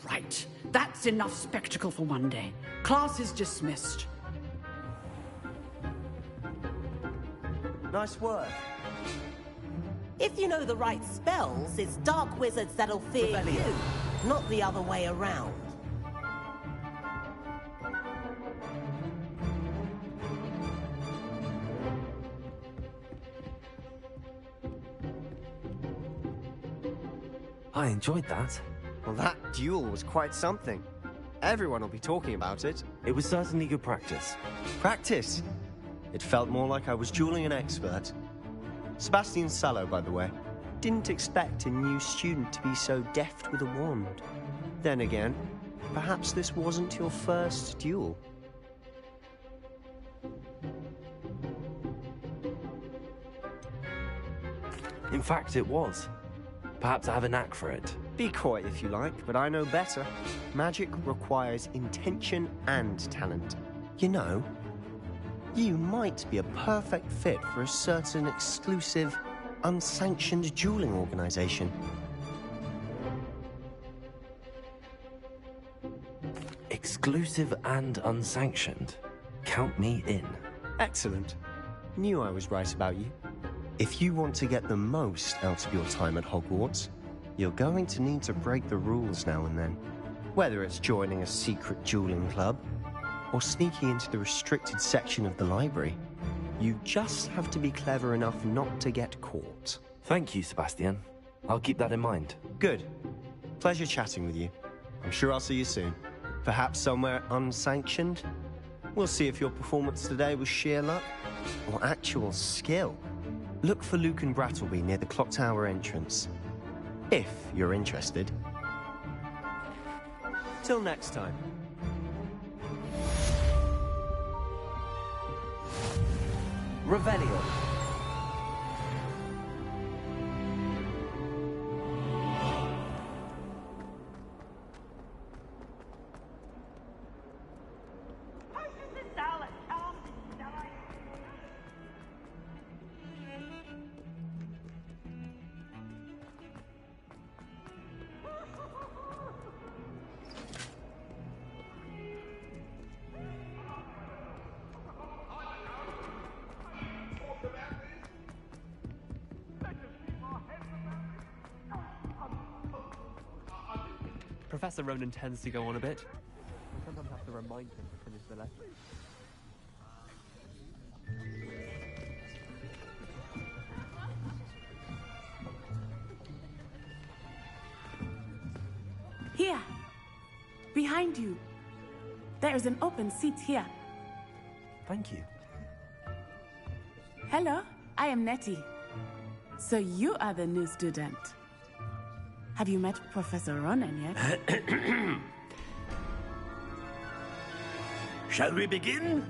right. That's enough spectacle for one day. Class is dismissed. Nice work. If you know the right spells, it's dark wizards that'll fear you, not the other way around. I enjoyed that. Well, that duel was quite something. Everyone will be talking about it. It was certainly good practice. Practice? It felt more like I was dueling an expert. Sebastian Sallow, by the way. Didn't expect a new student to be so deft with a wand. Then again, perhaps this wasn't your first duel. In fact, it was. Perhaps I have a knack for it. Be coy if you like, but I know better. Magic requires intention and talent. You know, you might be a perfect fit for a certain exclusive, unsanctioned dueling organization. Exclusive and unsanctioned. Count me in. Excellent. Knew I was right about you. If you want to get the most out of your time at Hogwarts, you're going to need to break the rules now and then. Whether it's joining a secret dueling club, or sneaking into the restricted section of the library, you just have to be clever enough not to get caught. Thank you, Sebastian. I'll keep that in mind. Good. Pleasure chatting with you. I'm sure I'll see you soon. Perhaps somewhere unsanctioned? We'll see if your performance today was sheer luck or actual skill. Look for Luke and Brattleby near the clock tower entrance. If you're interested. Till next time. Revelio. Professor Ronan tends to go on a bit. I sometimes have to remind him to finish the lesson. Here. Behind you. There is an open seat here. Thank you. Hello, I am Nettie. So you are the new student. Have you met Professor Ronan yet? Shall we begin?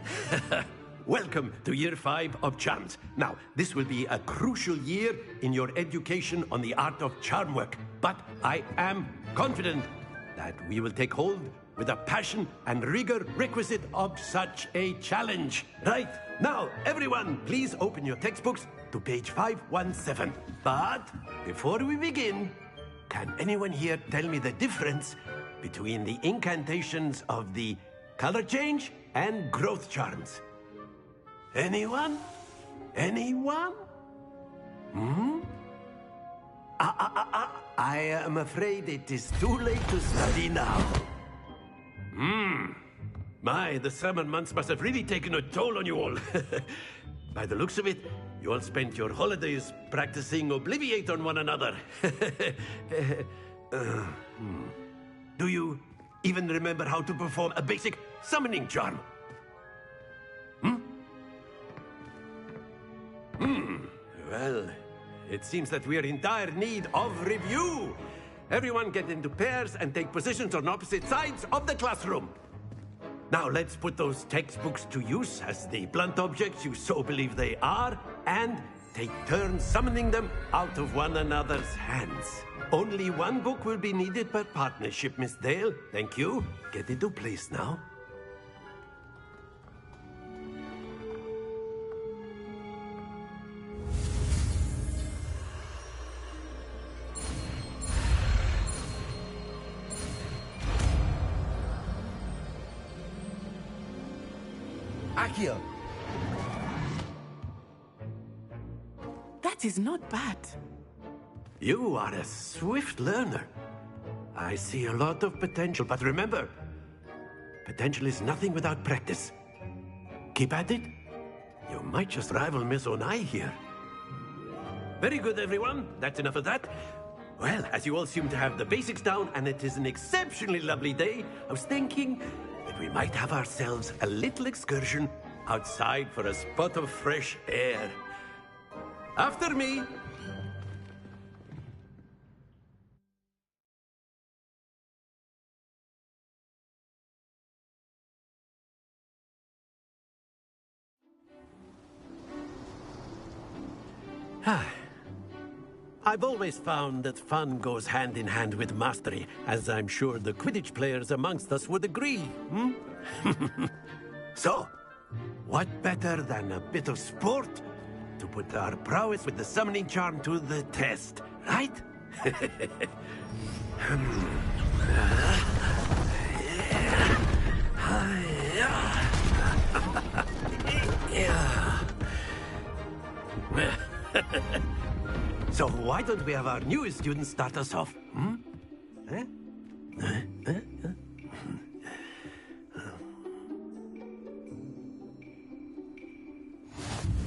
Welcome to Year 5 of Charms. Now, this will be a crucial year in your education on the art of charm work, but I am confident that we will take hold with the passion and rigor requisite of such a challenge. Right, now, everyone, please open your textbooks to page 517. But before we begin, can anyone here tell me the difference between the incantations of the color change and growth charms? Anyone? Anyone? I am afraid it is too late to study now. My, the summer months must have really taken a toll on you all. By the looks of it, you all spent your holidays practicing Obliviate on one another. Do you even remember how to perform a basic summoning charm? Well, it seems that we are in dire need of review. Everyone get into pairs and take positions on opposite sides of the classroom. Now let's put those textbooks to use as the blunt objects you so believe they are, and take turns summoning them out of one another's hands. Only one book will be needed per partnership, Miss Dale. Thank you. Get into place now. Accio. That is not bad. You are a swift learner. I see a lot of potential, but remember, potential is nothing without practice. Keep at it. You might just rival Miss Onai here. Very good, everyone. That's enough of that. Well, as you all seem to have the basics down, and it is an exceptionally lovely day, I was thinking that we might have ourselves a little excursion outside for a spot of fresh air. After me. I've always found that fun goes hand in hand with mastery, as I'm sure the Quidditch players amongst us would agree, hmm? So, what better than a bit of sport to put our prowess with the summoning charm to the test, right? So why don't we have our newest student start us off? Hmm?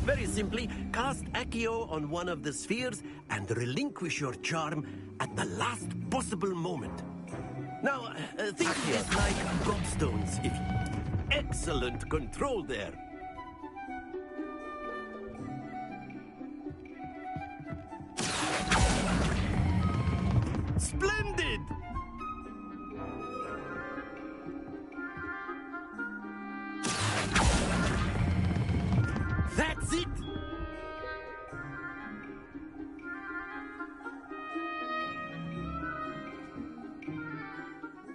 Very simply, cast Accio on one of the spheres and relinquish your charm at the last possible moment. Now, think of this like gobstones. Excellent control there. Splendid! That's it!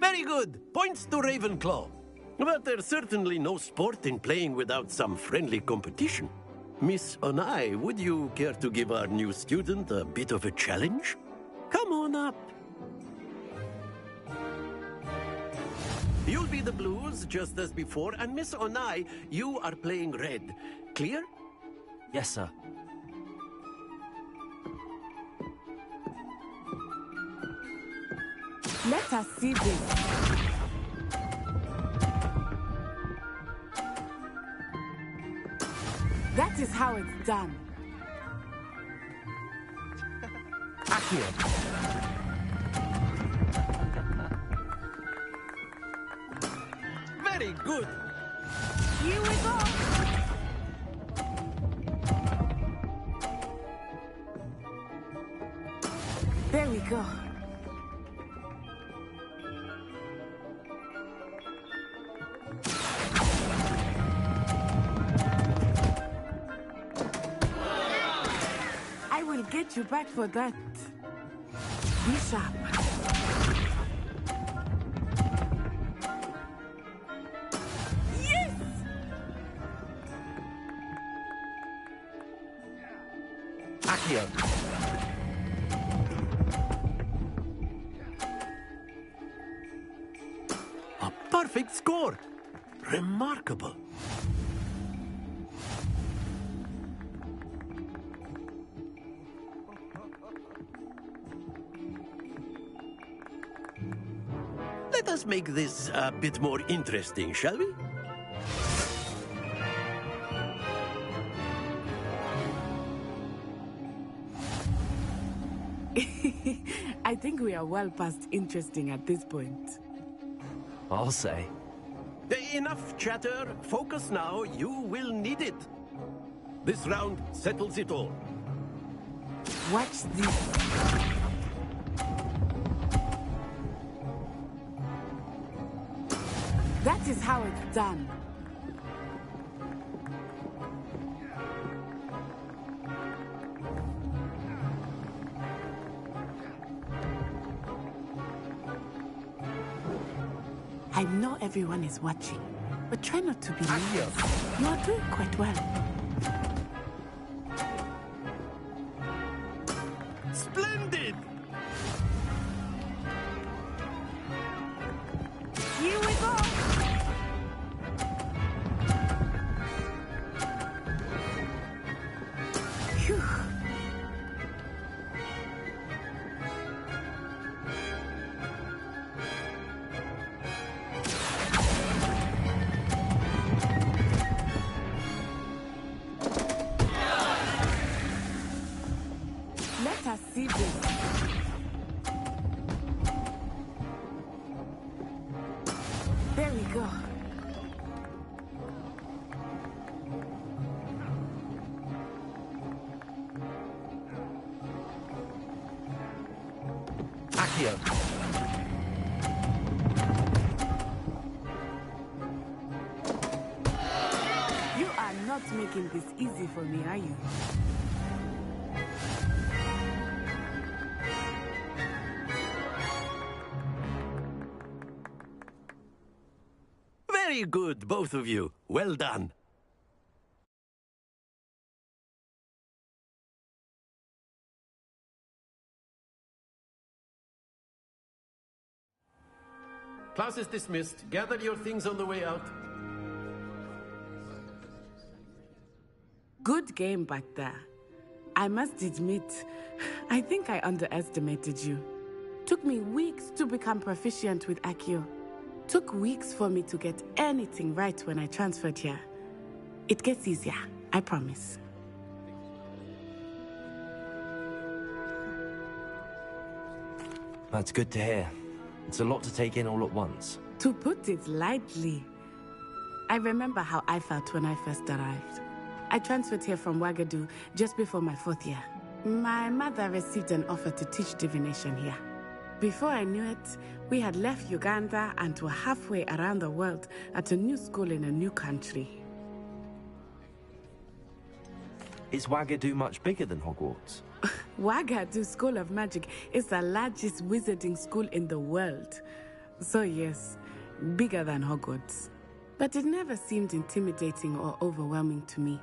Very good. Points to Ravenclaw. But there's certainly no sport in playing without some friendly competition. Miss Onai, would you care to give our new student a bit of a challenge? Come on up. You'll be the blues, just as before, and Miss Onai, you are playing red. Clear? Yes, sir. Let us see this. That is how it's done. Accio. Very good. Here we go. There we go. I will get you back for that. Be sharp. Yes! Accio. A perfect score. Remarkable. Let us make this a bit more interesting, shall we? I think we are well past interesting at this point. I'll say. Enough chatter. Focus now. You will need it. This round settles it all. Watch this. That is how it's done. I know everyone is watching, but try not to be nervous. You are doing quite well. Splendid! Here we go! There we go. Accio. You are not making this easy for me, are you? Very good, both of you. Well done. Class is dismissed. Gather your things on the way out. Good game back there. I must admit, I think I underestimated you. Took me weeks to become proficient with Accio. Took weeks for me to get anything right when I transferred here. It gets easier, I promise. That's good to hear. It's a lot to take in all at once. To put it lightly, I remember how I felt when I first arrived. I transferred here from Ouagadougou just before my 4th year. My mother received an offer to teach divination here. Before I knew it, we had left Uganda and were halfway around the world at a new school in a new country. Is Ouagadougou much bigger than Hogwarts? Ouagadougou School of Magic is the largest wizarding school in the world. So yes, bigger than Hogwarts. But it never seemed intimidating or overwhelming to me.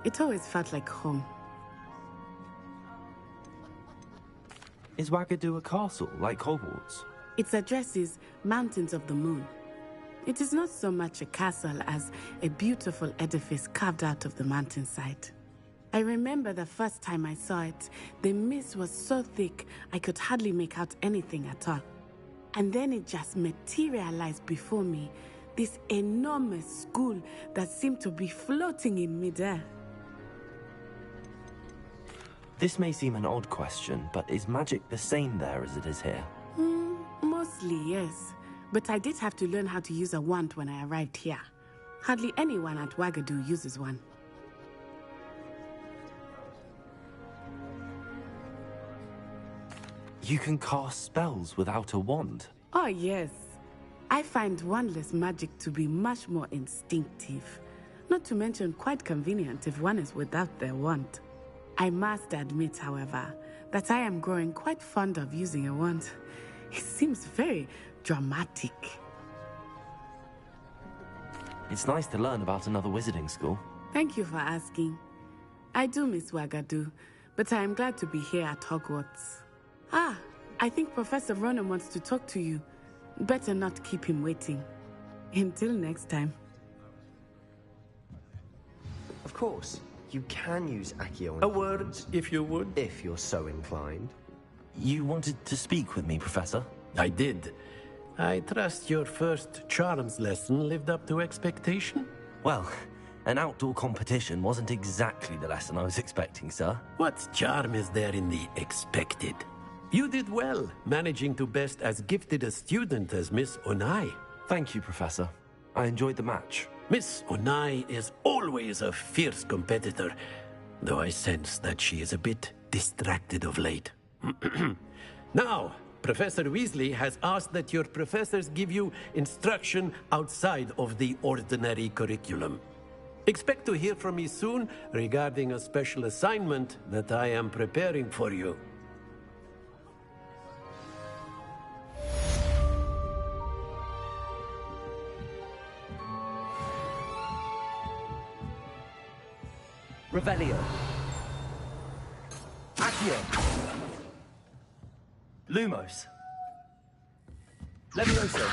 It always felt like home. Is Ouagadougou a castle, like Hogwarts? Its address is Mountains of the Moon. It is not so much a castle as a beautiful edifice carved out of the mountainside. I remember the first time I saw it, the mist was so thick I could hardly make out anything at all. And then it just materialized before me, this enormous school that seemed to be floating in midair. This may seem an odd question, but is magic the same there as it is here? Mostly, yes. But I did have to learn how to use a wand when I arrived here. Hardly anyone at Ouagadougou uses one. You can cast spells without a wand? Oh, yes. I find wandless magic to be much more instinctive. Not to mention quite convenient if one is without their wand. I must admit, however, that I am growing quite fond of using a wand. It seems very dramatic. It's nice to learn about another wizarding school. Thank you for asking. I do miss Ouagadougou, but I am glad to be here at Hogwarts. Ah, I think Professor Ronan wants to talk to you. Better not keep him waiting. Until next time. Of course, you can use Accio. A word, if you would. If you're so inclined. You wanted to speak with me, Professor? I did. I trust your first charms lesson lived up to expectation? Well, an outdoor competition wasn't exactly the lesson I was expecting, sir. What charm is there in the expected? You did well, managing to best as gifted a student as Miss Onai. Thank you, Professor. I enjoyed the match. Miss Onai is always a fierce competitor, though I sense that she is a bit distracted of late. Now, Professor Weasley has asked that your professors give you instruction outside of the ordinary curriculum. Expect to hear from me soon regarding a special assignment that I am preparing for you. Revelio. Accio. Lumos. Levioso.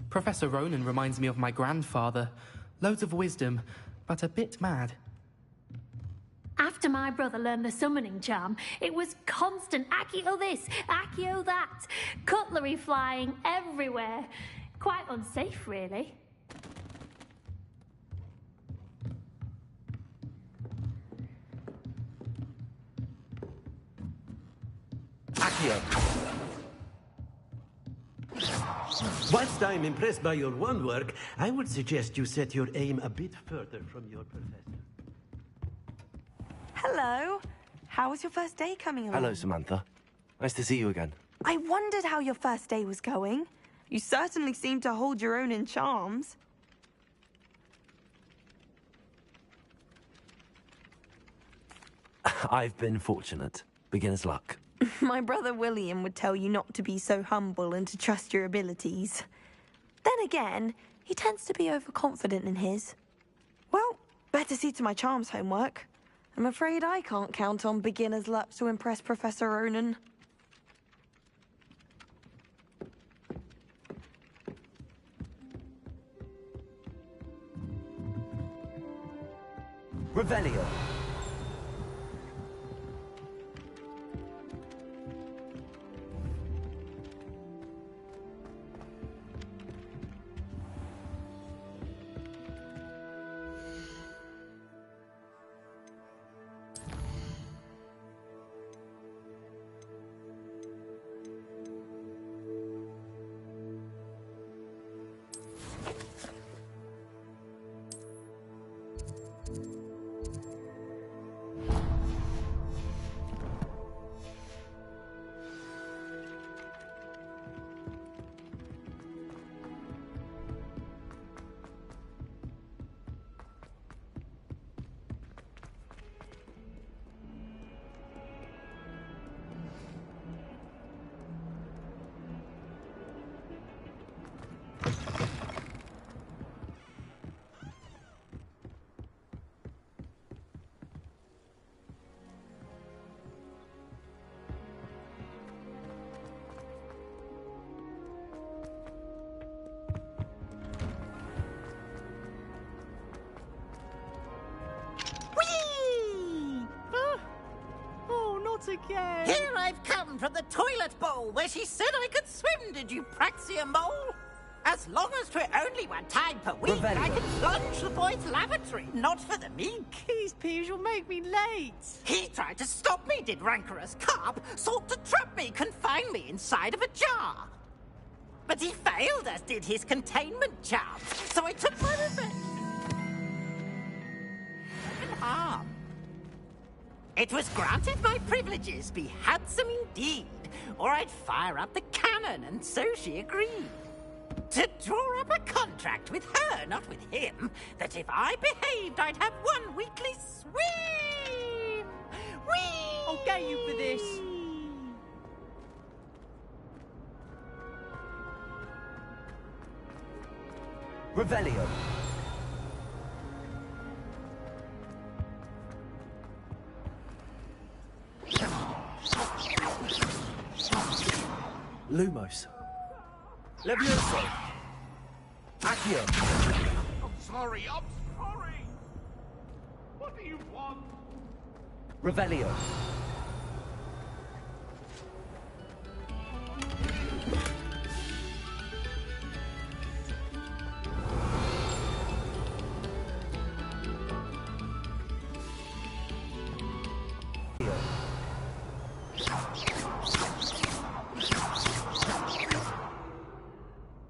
Professor Ronan reminds me of my grandfather. Loads of wisdom, but a bit mad. After my brother learned the summoning charm, it was constant Accio this, Accio that. Cutlery flying everywhere. Quite unsafe, really. Accio. Whilst I'm impressed by your wand work, I would suggest you set your aim a bit further from your professor. Hello. How was your first day coming along? Hello, Samantha. Nice to see you again. I wondered how your first day was going. You certainly seem to hold your own in charms. I've been fortunate. Beginner's luck. My brother William would tell you not to be so humble and to trust your abilities. Then again, he tends to be overconfident in his. Well, better see to my charms homework. I'm afraid I can't count on beginner's luck to impress Professor Ronan. Revelio. Again. Here I've come from the toilet bowl where she said I could swim, did you praxia mole? As long as 'twere only one time per week, Revelio. I can plunge the boy's lavatory, not for the meek. These peeves will make me late. He tried to stop me, did rancorous carp, sought to trap me, confine me inside of a jar. But he failed, as did his containment charms, so I took my revenge. And harm. It was granted my privileges be handsome indeed, or I'd fire up the cannon, and so she agreed. To draw up a contract with her, not with him, that if I behaved, I'd have one weekly swim! Whee! I'll get you for this. Revelio. Lumos. Levioso. Accio. I'm sorry. What do you want? Revelio.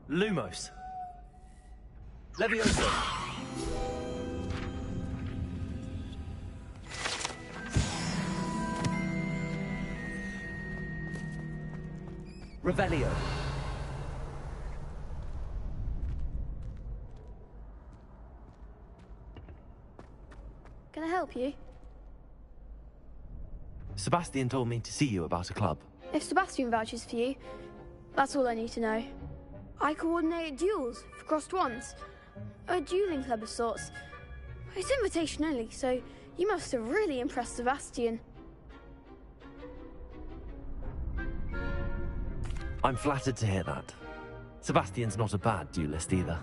Lumos. Levioso. Revelio. Can I help you? Sebastian told me to see you about a club. If Sebastian vouches for you, that's all I need to know. I coordinate duels for crossed wands. A dueling club of sorts. It's invitation only, so you must have really impressed Sebastian. I'm flattered to hear that. Sebastian's not a bad duelist either.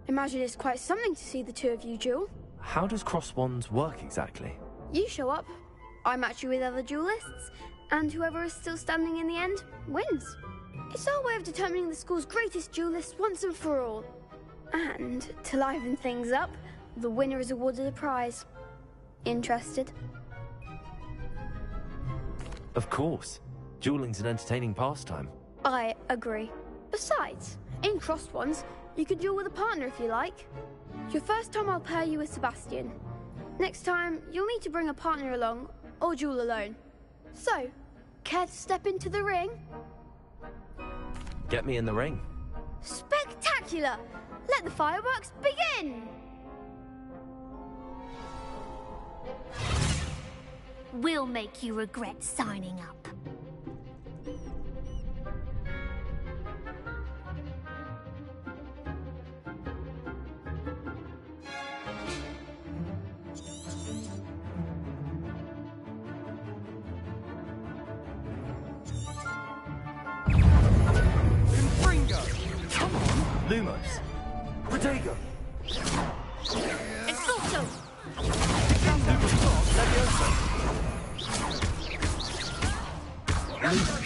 Imagine it's quite something to see the two of you duel. How does cross wands work exactly? You show up, I match you with other duelists, and whoever is still standing in the end wins. It's our way of determining the school's greatest duelist once and for all. And to liven things up, the winner is awarded a prize. Interested? Of course. Dueling's an entertaining pastime. I agree. Besides, in crossed ones, you could duel with a partner if you like. Your first time I'll pair you with Sebastian. Next time, you'll need to bring a partner along, or duel alone. So, care to step into the ring? Get me in the ring. Spectacular! Let the fireworks begin! We'll make you regret signing up. Come on! Lumos! Protego! Expulso! Levioso! Lumos!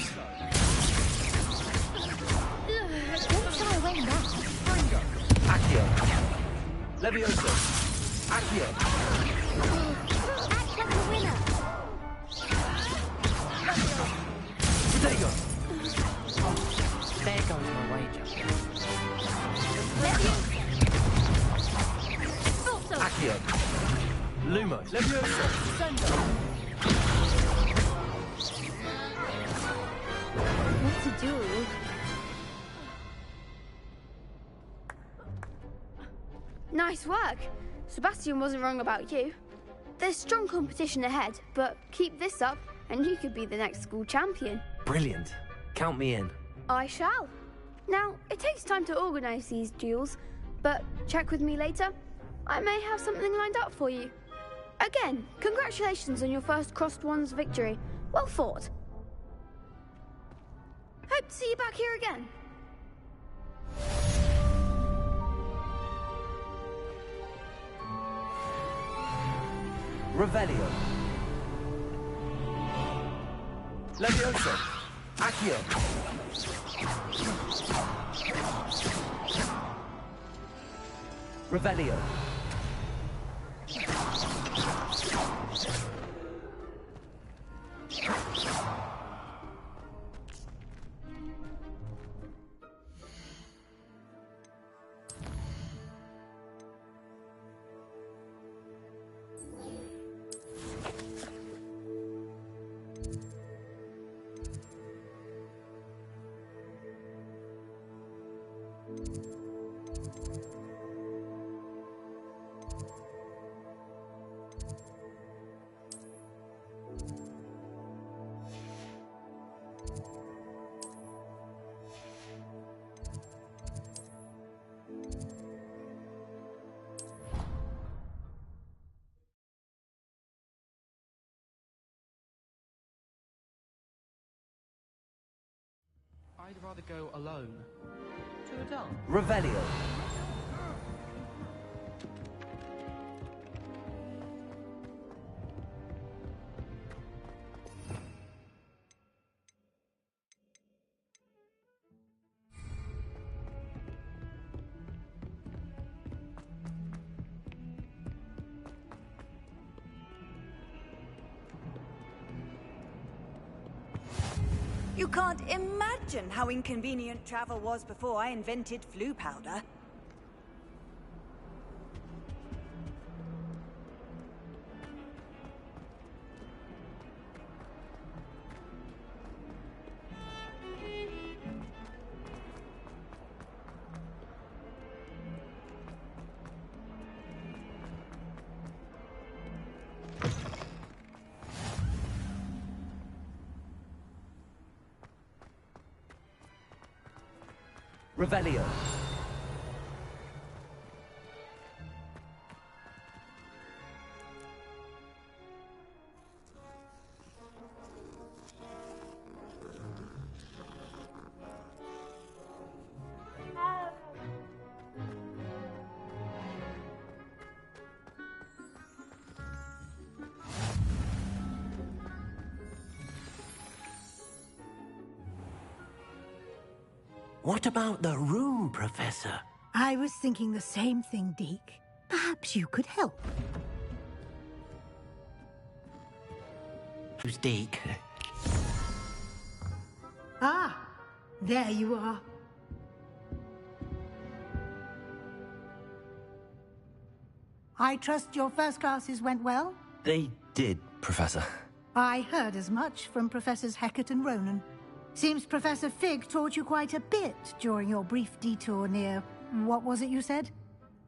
Don't shy away now. Accio! Levioso! Accio! Act like a winner. Protego! There goes my wager. Expulso! Accio! Lumos! Levioso! What to do? Nice work. Sebastian wasn't wrong about you. There's strong competition ahead, but keep this up and you could be the next school champion. Brilliant. Count me in. I shall. Now, it takes time to organise these duels, but check with me later. I may have something lined up for you. Again, congratulations on your first Crossed Ones victory. Well fought. Hope to see you back here again. Revelio! Levioso! Accio! Revelio! I'd rather go alone. To a dance. Revelio! You can't imagine how inconvenient travel was before I invented flu powder. Revelio! What about the room, Professor? I was thinking the same thing, Deke. Perhaps you could help. Who's Deke? Ah, there you are. I trust your first classes went well? They did, Professor. I heard as much from Professors Hecat and Ronan. Seems Professor Fig taught you quite a bit during your brief detour near... what was it you said?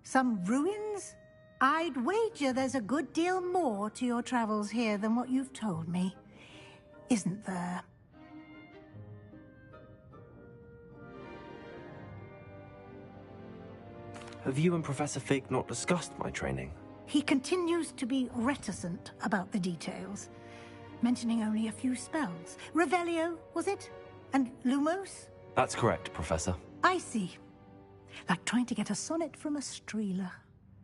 Some ruins? I'd wager there's a good deal more to your travels here than what you've told me. Isn't there? Have you and Professor Fig not discussed my training? He continues to be reticent about the details, mentioning only a few spells. Revelio, was it? And Lumos? That's correct, Professor. I see. Like trying to get a sonnet from a streeler.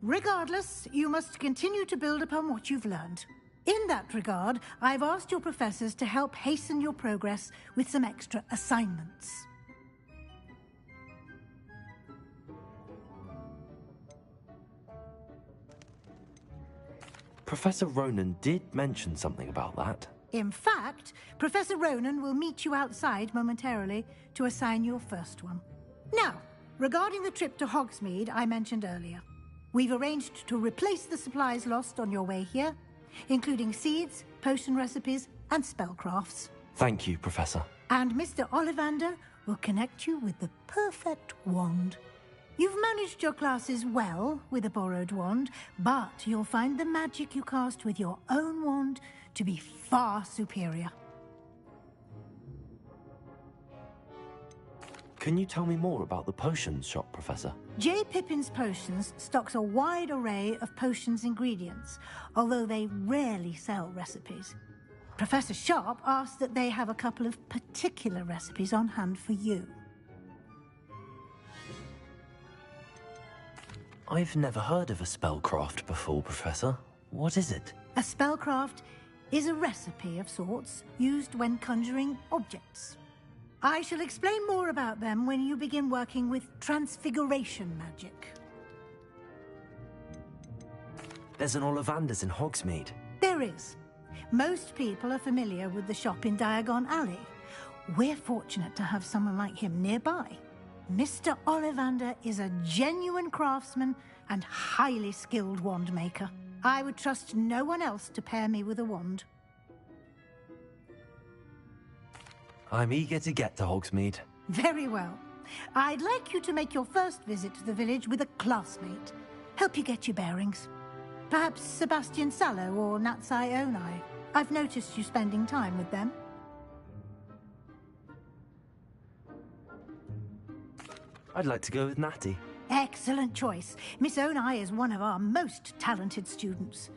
Regardless, you must continue to build upon what you've learned. In that regard, I've asked your professors to help hasten your progress with some extra assignments. Professor Ronan did mention something about that. In fact, Professor Ronan will meet you outside momentarily to assign your first one. Now, regarding the trip to Hogsmeade I mentioned earlier, we've arranged to replace the supplies lost on your way here, including seeds, potion recipes, and spellcrafts. Thank you, Professor. And Mr. Ollivander will connect you with the perfect wand. You've managed your classes well with a borrowed wand, but you'll find the magic you cast with your own wand to be far superior. Can you tell me more about the potions shop, Professor? J. Pippin's Potions stocks a wide array of potions ingredients, although they rarely sell recipes. Professor Sharp asked that they have a couple of particular recipes on hand for you. I've never heard of a spellcraft before, Professor. What is it? A spellcraft is a recipe of sorts used when conjuring objects. I shall explain more about them when you begin working with transfiguration magic. There's an Ollivander's in Hogsmeade. There is. Most people are familiar with the shop in Diagon Alley. We're fortunate to have someone like him nearby. Mr. Ollivander is a genuine craftsman and highly skilled wand maker. I would trust no one else to pair me with a wand. I'm eager to get to Hogsmeade. Very well. I'd like you to make your first visit to the village with a classmate. Help you get your bearings. Perhaps Sebastian Sallow or Natsai Onai. I've noticed you spending time with them. I'd like to go with Natty. Excellent choice. Miss Onai is one of our most talented students.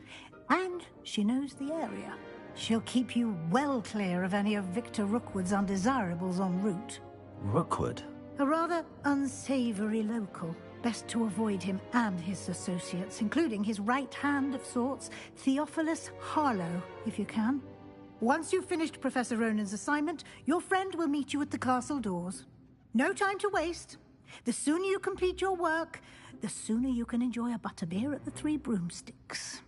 And she knows the area. She'll keep you well clear of any of Victor Rookwood's undesirables en route. Rookwood? A rather unsavory local. Best to avoid him and his associates, including his right hand of sorts, Theophilus Harlow, if you can. Once you've finished Professor Ronan's assignment, your friend will meet you at the castle doors. No time to waste. The sooner you complete your work, the sooner you can enjoy a butterbeer at the Three Broomsticks.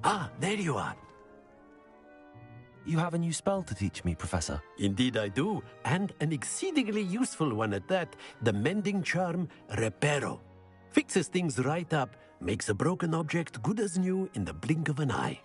Ah, there you are. You have a new spell to teach me, Professor. Indeed I do, and an exceedingly useful one at that. The mending charm, Reparo. Fixes things right up, makes a broken object good as new in the blink of an eye.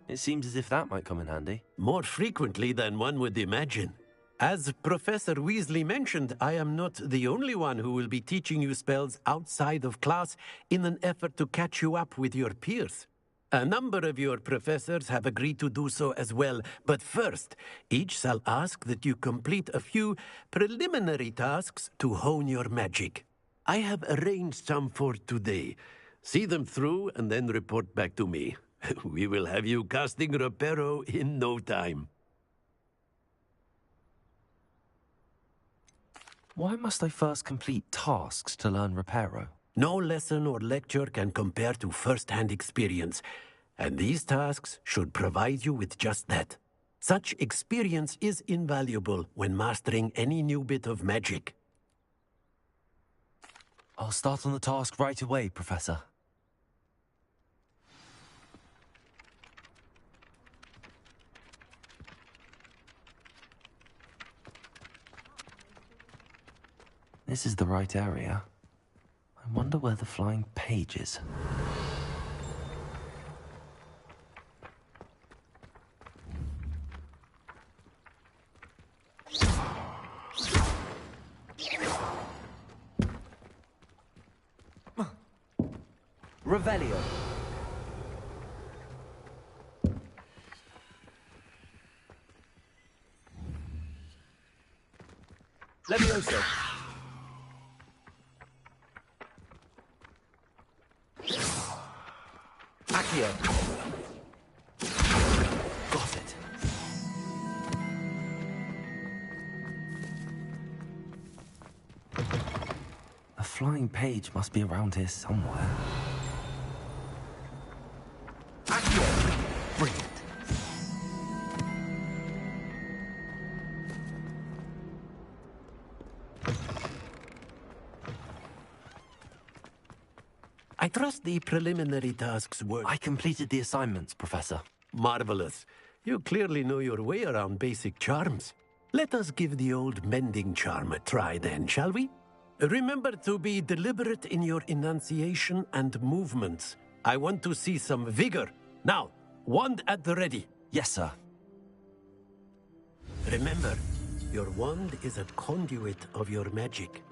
It seems as if that might come in handy. More frequently than one would imagine. As Professor Weasley mentioned, I am not the only one who will be teaching you spells outside of class in an effort to catch you up with your peers. A number of your professors have agreed to do so as well, but first, each shall ask that you complete a few preliminary tasks to hone your magic. I have arranged some for today. See them through and then report back to me. We will have you casting Reparo in no time. Why must I first complete tasks to learn Reparo? No lesson or lecture can compare to first-hand experience, and these tasks should provide you with just that. Such experience is invaluable when mastering any new bit of magic. I'll start on the task right away, Professor. This is the right area. I wonder where the flying page is. Revelio. Levioso. Accio. Got it. A flying page must be around here somewhere. Brilliant. I trust the preliminary tasks were... I completed the assignments, Professor. Marvelous. You clearly know your way around basic charms. Let us give the old mending charm a try then, shall we? Remember to be deliberate in your enunciation and movements. I want to see some vigor. Now, wand at the ready. Yes, sir. Remember, your wand is a conduit of your magic.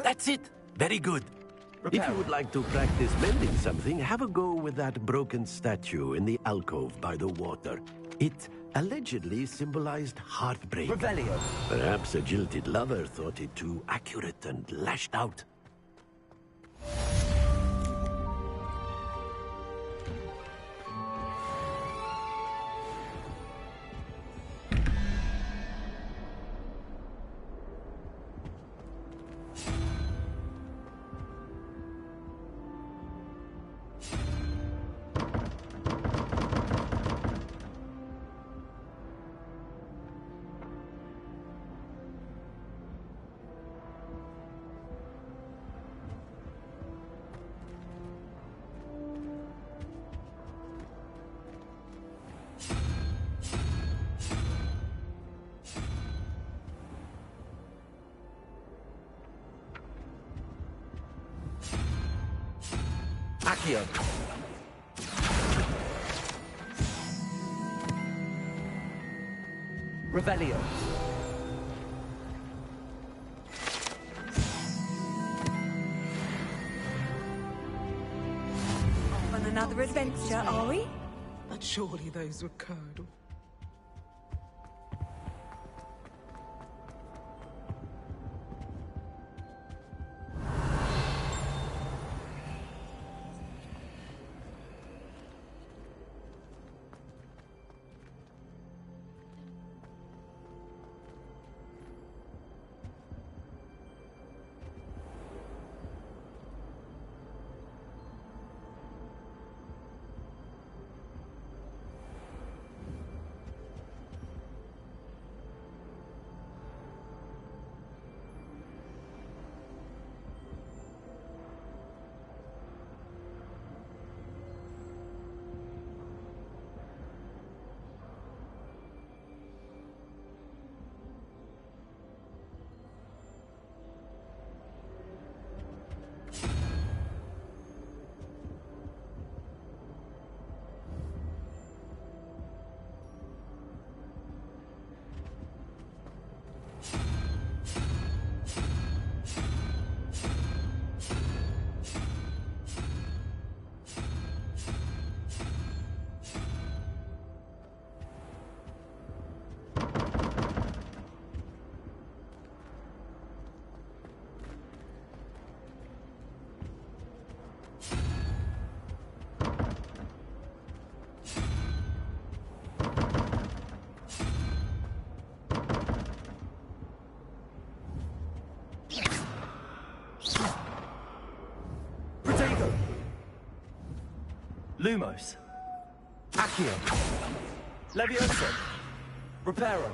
That's it. Very good. If you would like to practice mending something, have a go with that broken statue in the alcove by the water. It allegedly symbolized heartbreak. Revelio. Perhaps a jilted lover thought it too accurate and lashed out. Accio. Revelio. On another adventure, are we? But surely those were curdle. Lumos. Accio. Levioso. Reparo.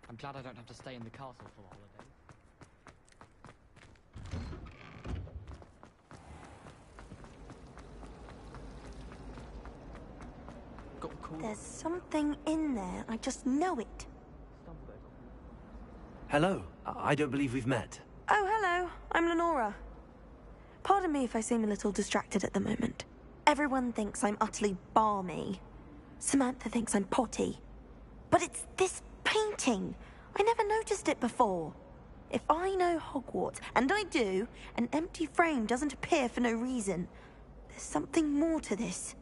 I'm glad I don't have to stay in the castle for the holiday. There's something in there. I just know it. Hello. I don't believe we've met. Oh, hello. I'm Lenora. Pardon me if I seem a little distracted at the moment. Everyone thinks I'm utterly balmy. Samantha thinks I'm potty. But it's this painting. I never noticed it before. If I know Hogwarts, and I do, an empty frame doesn't appear for no reason. There's something more to this.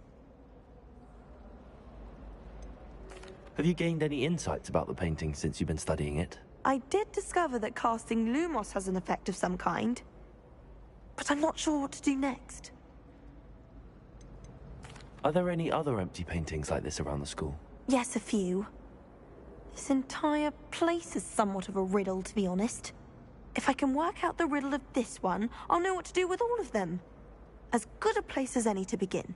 Have you gained any insights about the painting since you've been studying it? I did discover that casting Lumos has an effect of some kind. But I'm not sure what to do next. Are there any other empty paintings like this around the school? Yes, a few. This entire place is somewhat of a riddle, to be honest. If I can work out the riddle of this one, I'll know what to do with all of them. As good a place as any to begin.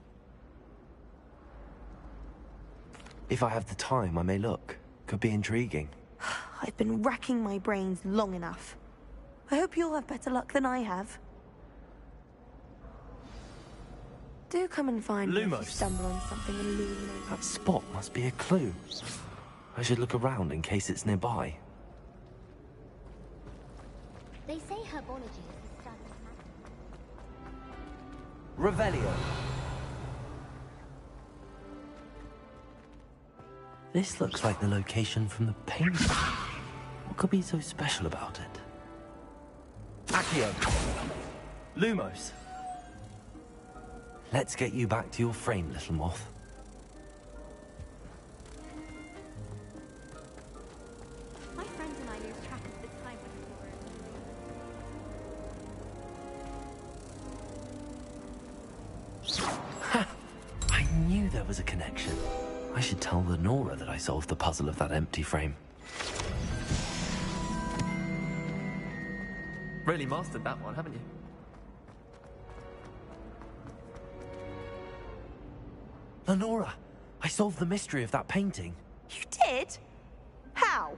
If I have the time, I may look. Could be intriguing. I've been racking my brains long enough. I hope you'll have better luck than I have. Do come and find me if you Lumos. stumble on something illuminating. That spot must be a clue. I should look around in case it's nearby. They say herbology is the study of Revelio. This looks like the location from the painting. What could be so special about it? Accio. Lumos. Let's get you back to your frame, little moth. My friends and I lose track of the time when I knew there was a connection. I should tell Lenora that I solved the puzzle of that empty frame. Really mastered that one, haven't you? Lenora, I solved the mystery of that painting. You did? How?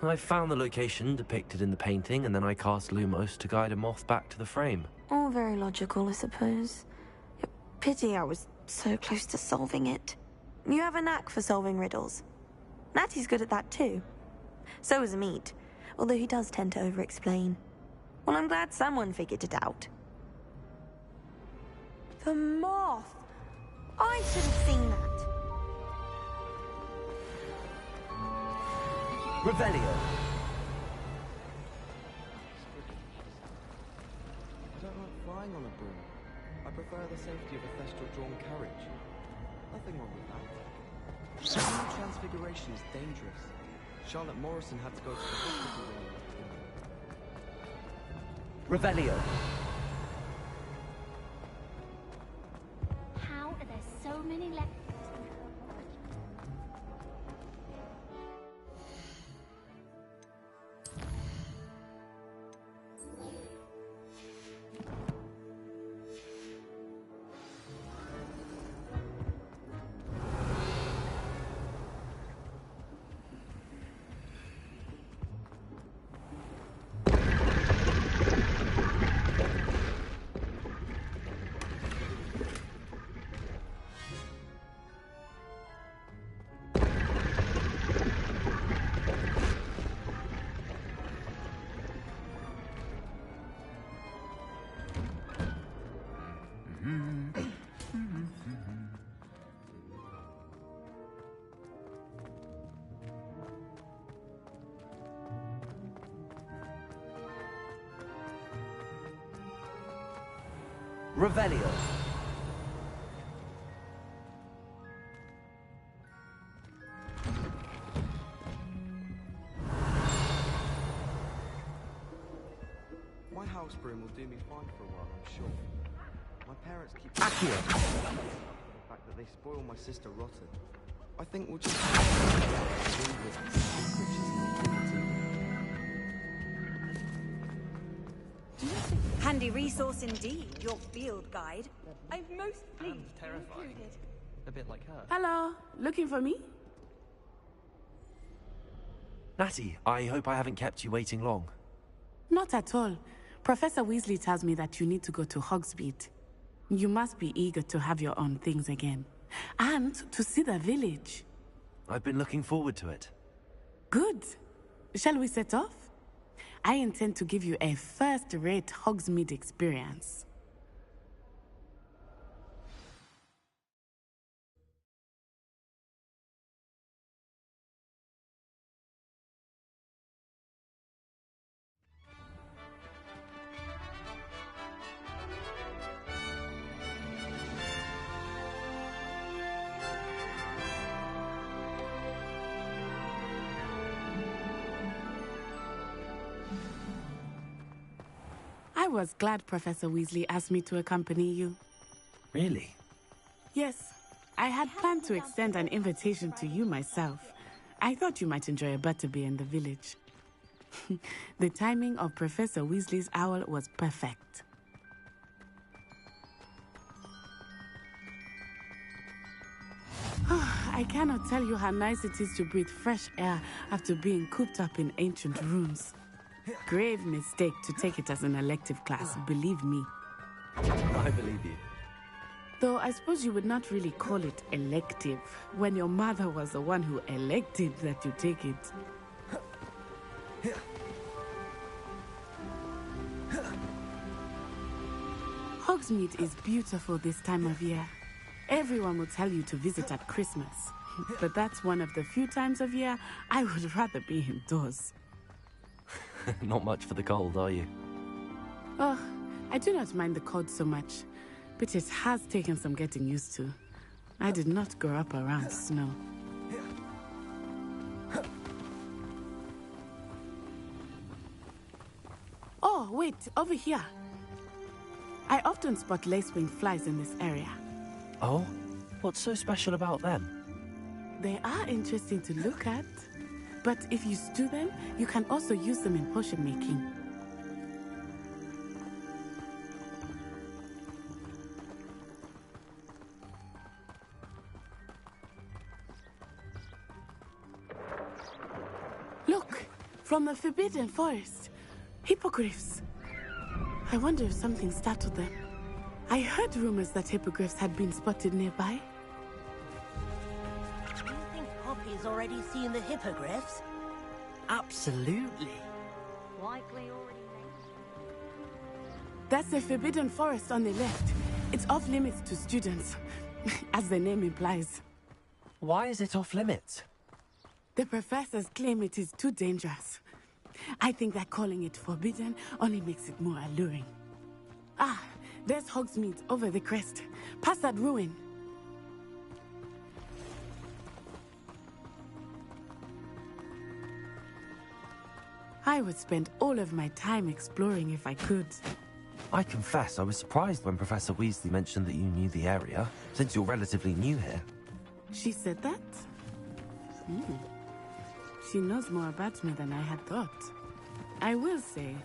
I found the location depicted in the painting, and then I cast Lumos to guide a moth back to the frame. All very logical, I suppose. Pity I was so close to solving it. You have a knack for solving riddles. Natty's good at that too. So is Meat, although he does tend to over-explain. Well, I'm glad someone figured it out. The moth! I should have seen that. Revelio. I don't like flying on a broom. I prefer the safety of a thestral-drawn carriage. Nothing wrong with that. Human transfiguration is dangerous. Charlotte Morrison had to go to the hospital when Revelio. How are there so many left? Revelio. My house broom will do me fine for a while, I'm sure. My parents keep... Accio. The fact that they spoil my sister rotten. I think we'll just... Handy resource indeed, your field guide. I'm most pleased. And terrifying. A bit like her. Hello, looking for me? Natty, I hope I haven't kept you waiting long. Not at all. Professor Weasley tells me that you need to go to Hogsmeade. You must be eager to have your own things again. And to see the village. I've been looking forward to it. Good. Shall we set off? I intend to give you a first-rate Hogsmeade experience. I was glad Professor Weasley asked me to accompany you. Really? Yes, I had planned to extend an invitation to you myself. I thought you might enjoy a butterbeer in the village. The timing of Professor Weasley's owl was perfect. I cannot tell you how nice it is to breathe fresh air after being cooped up in ancient rooms. Grave mistake to take it as an elective class, believe me. I believe you. Though I suppose you would not really call it elective, when your mother was the one who elected that you take it. Hogsmeade is beautiful this time of year. Everyone will tell you to visit at Christmas. But that's one of the few times of year I would rather be indoors. Not much for the cold, are you? Oh, I do not mind the cold so much, but it has taken some getting used to. I did not grow up around snow. Oh, wait, over here. I often spot lacewing flies in this area. Oh? What's so special about them? They are interesting to look at. But if you stew them, you can also use them in potion making. Look! From the Forbidden Forest. Hippogriffs. I wonder if something startled them. I heard rumors that hippogriffs had been spotted nearby. Poppy's already seen the hippogriffs? Absolutely. Likely already made. That's the Forbidden Forest on the left. It's off limits to students, as the name implies. Why is it off limits? The professors claim it is too dangerous. I think that calling it forbidden only makes it more alluring. Ah, there's Hogsmeade over the crest. Past that ruin. I would spend all of my time exploring if I could. I confess I was surprised when Professor Weasley mentioned that you knew the area, since you're relatively new here. She said that? She knows more about me than I had thought. I will say,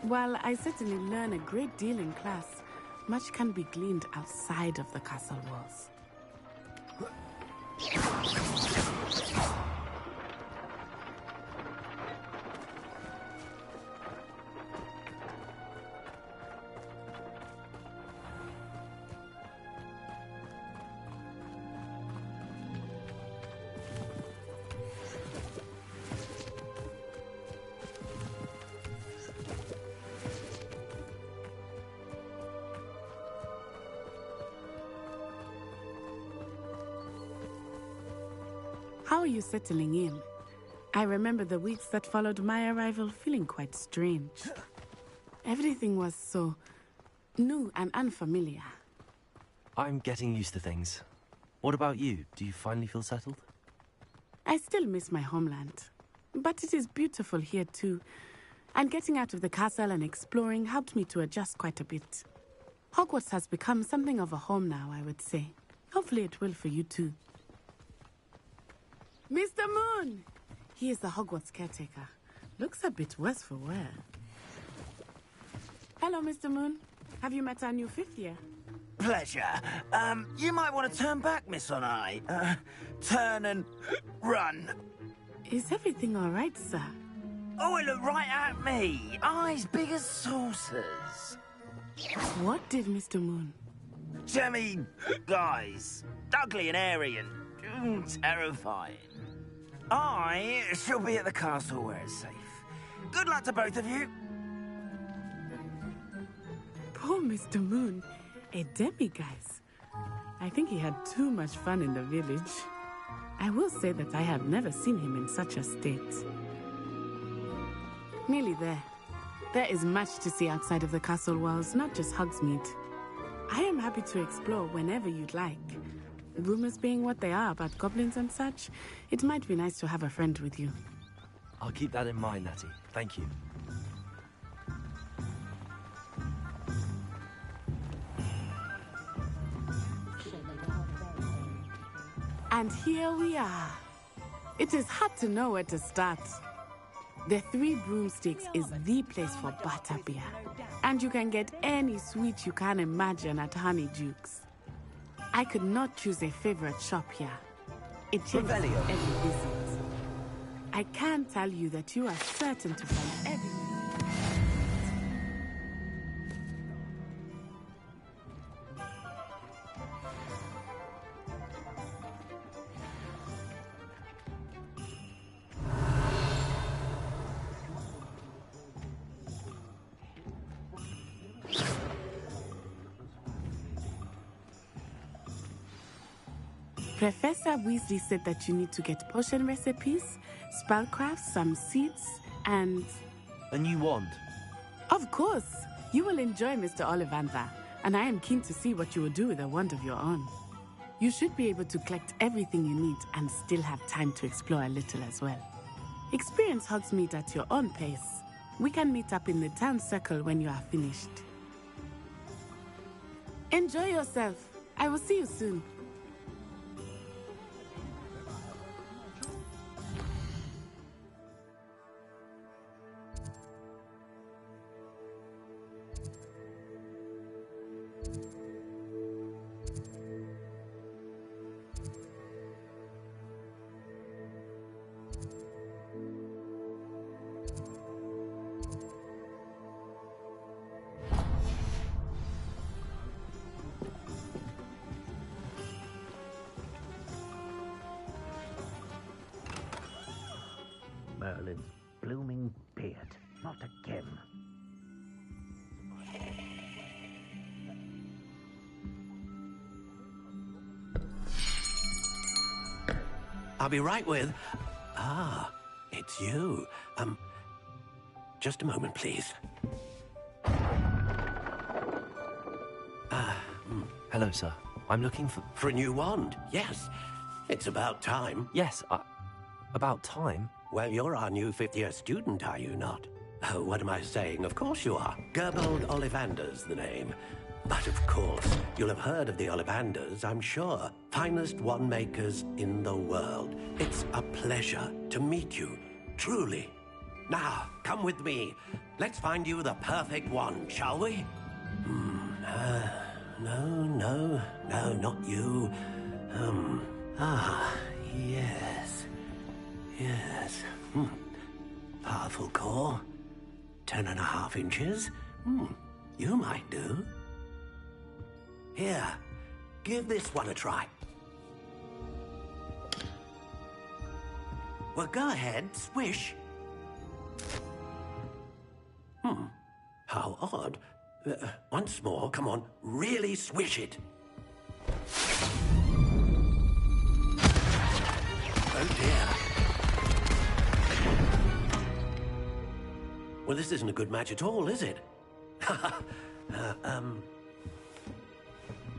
while I certainly learn a great deal in class, much can be gleaned outside of the castle walls. How are you settling in? I remember the weeks that followed my arrival feeling quite strange. Everything was so New and unfamiliar. I'm getting used to things. What about you? Do you finally feel settled? I still miss my homeland. But it is beautiful here too. And getting out of the castle and exploring helped me to adjust quite a bit. Hogwarts has become something of a home now, I would say. Hopefully it will for you too. Mr. Moon! He is the Hogwarts caretaker. Looks a bit worse for wear. Hello, Mr. Moon. Have you met our new fifth year? Pleasure. You might want to turn back, Miss Onai. Turn and run. Is everything all right, sir? Oh, it looked right at me. Eyes big as saucers. What did Mr. Moon? Jemmy, guys. Ugly and airy and terrifying. I shall be at the castle where it's safe. Good luck to both of you. Poor Mr. Moon. A demiguise. I think he had too much fun in the village. I will say that I have never seen him in such a state. Nearly there. There is much to see outside of the castle walls, not just Hogsmeade. I am happy to explore whenever you'd like. Rumors being what they are about goblins and such, it might be nice to have a friend with you. I'll keep that in mind, Natty. Thank you. And here we are. It is hard to know where to start. The Three Broomsticks is the place for butterbeer. And you can get any sweet you can imagine at Honeydukes. I could not choose a favorite shop here. It changes every visit. I can tell you that you are certain to find everything. Professor Weasley said that you need to get potion recipes, spellcrafts, some seeds, and... A new wand? Of course! You will enjoy Mr. Ollivander, and I am keen to see what you will do with a wand of your own. You should be able to collect everything you need and still have time to explore a little as well. Experience Hogsmeade at your own pace. We can meet up in the town circle when you are finished. Enjoy yourself. I will see you soon. Merlin's blooming beard. Not again. I'll be right with... Ah, it's you. Just a moment, please. Hello, sir. I'm looking for... For a new wand, yes. It's about time. Yes, about time? Well, you're our new fifth-year student, are you not? Oh, what am I saying? Of course you are. Gerbold Ollivander's the name. But of course, you'll have heard of the Ollivanders, I'm sure. Finest wand makers in the world. It's a pleasure to meet you, truly. Now, come with me. Let's find you the perfect wand, shall we? No, not you. Yes. Yes. Powerful core. 10.5 inches. You might do. Here, give this one a try. Well, go ahead, swish. How odd. Once more, come on, really swish it. Oh dear. Well, this isn't a good match at all, is it?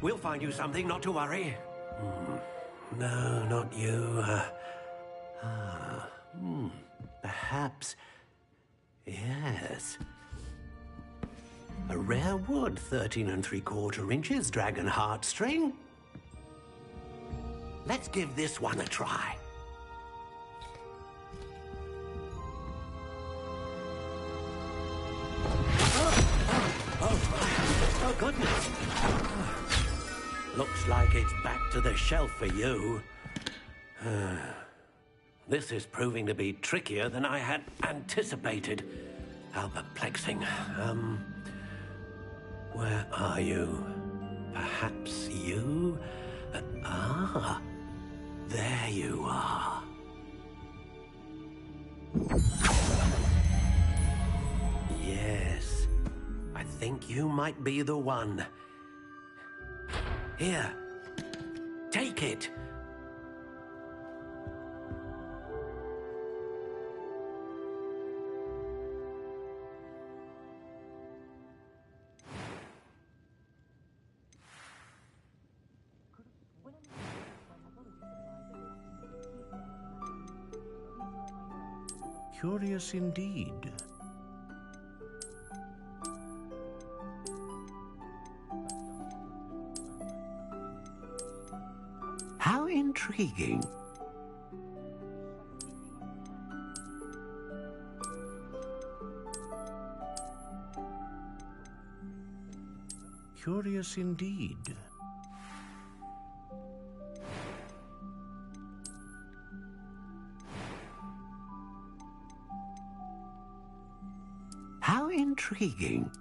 We'll find you something, not to worry. No, not you. Perhaps... Yes. A rare wood, 13 3/4 inches, dragon heartstring. Let's give this one a try. Oh, goodness. Looks like it's back to the shelf for you. This is proving to be trickier than I had anticipated. How perplexing. Where are you? Perhaps you? There you are. Yes, I think you might be the one. Here, take it. Curious indeed. How intriguing. Curious indeed. How intriguing.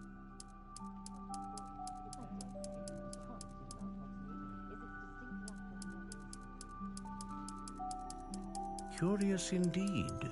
Curious indeed.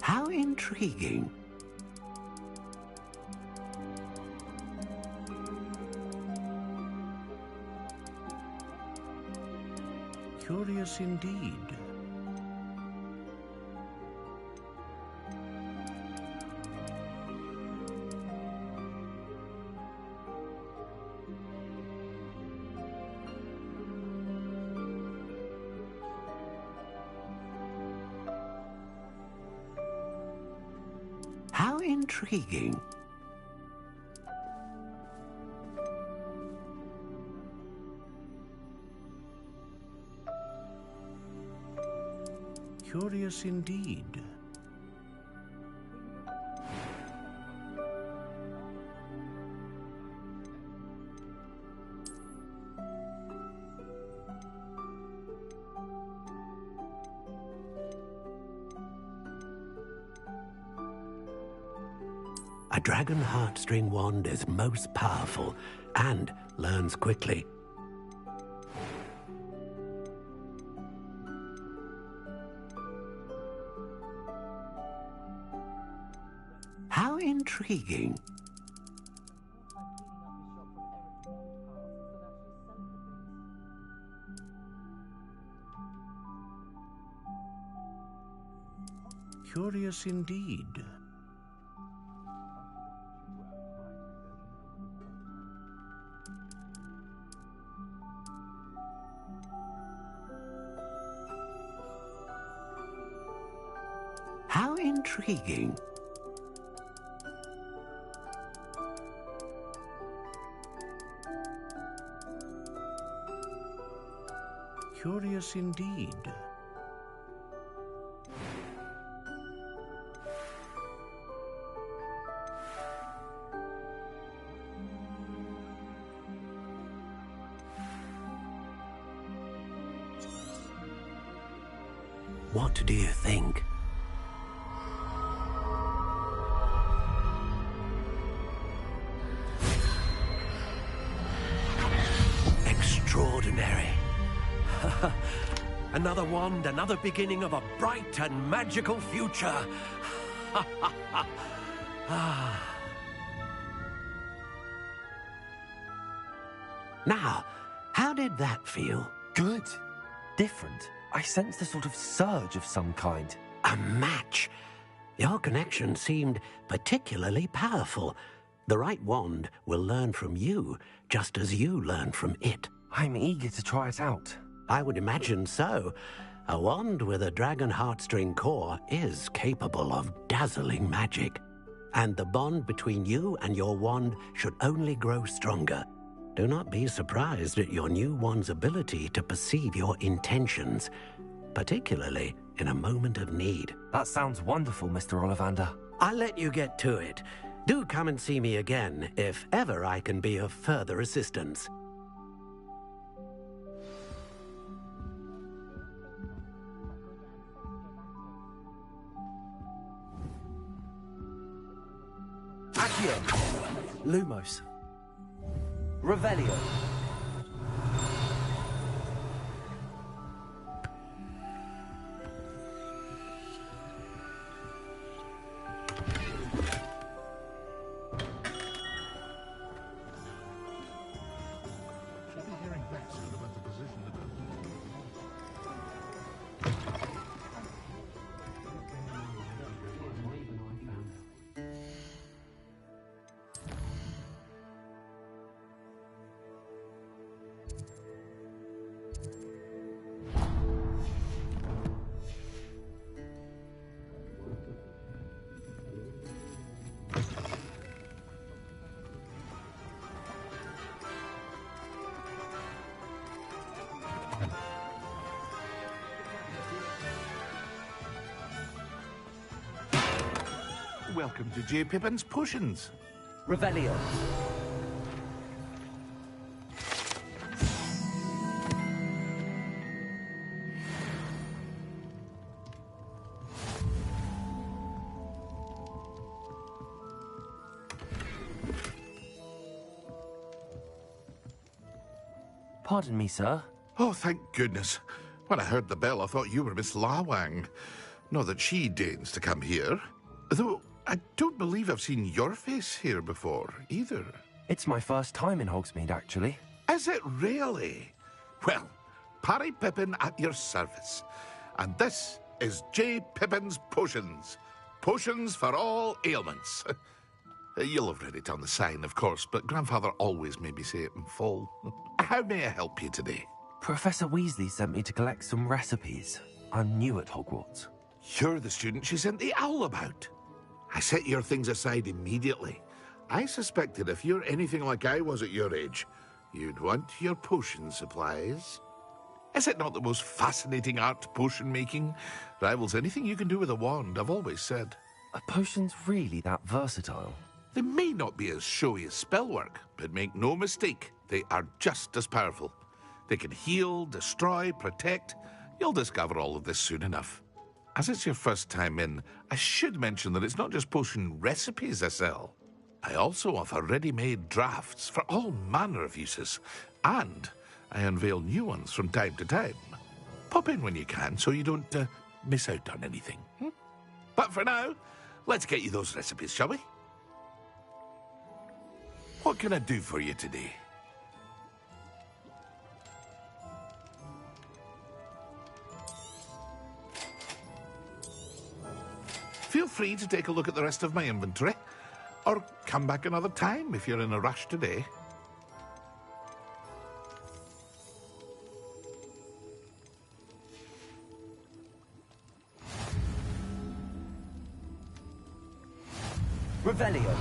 How intriguing. Curious indeed. How intriguing. Curious indeed. A dragon heartstring wand is most powerful and learns quickly. How intriguing. Curious indeed. How intriguing. Curious indeed. What do you think? Extraordinary. Another wand, another beginning of a bright and magical future. Now, how did that feel? Good. Different. I sensed a sort of surge of some kind. A match. Your connection seemed particularly powerful. The right wand will learn from you, just as you learn from it. I'm eager to try it out. I would imagine so. A wand with a dragon heartstring core is capable of dazzling magic. And the bond between you and your wand should only grow stronger. Do not be surprised at your new wand's ability to perceive your intentions, particularly in a moment of need. That sounds wonderful, Mr. Ollivander. I'll let you get to it. Do come and see me again if ever I can be of further assistance. Accio. Lumos. Revelio. Welcome to J. Pippin's Potions. Revelio. Pardon me, sir. Oh, thank goodness. When I heard the bell, I thought you were Miss Lawang. Not that she deigns to come here. Though I don't believe I've seen your face here before, either. It's my first time in Hogsmeade, actually. Is it really? Well, Parry Pippin at your service. And this is J. Pippin's Potions. Potions for all ailments. You'll have read it on the sign, of course, but Grandfather always made me say it in full. How may I help you today? Professor Weasley sent me to collect some recipes. I'm new at Hogwarts. You're the student she sent the owl about. I set your things aside immediately. I suspected if you're anything like I was at your age, you'd want your potion supplies. Is it not the most fascinating art, potion making? Rivals anything you can do with a wand, I've always said. Are potions really that versatile? They may not be as showy as spellwork, but make no mistake, they are just as powerful. They can heal, destroy, protect. You'll discover all of this soon enough. As it's your first time in, I should mention that it's not just potion recipes I sell. I also offer ready-made drafts for all manner of uses, and I unveil new ones from time to time. Pop in when you can so you don't miss out on anything. But for now, let's get you those recipes, shall we? What can I do for you today? Feel free to take a look at the rest of my inventory, or come back another time if you're in a rush today. Revelio.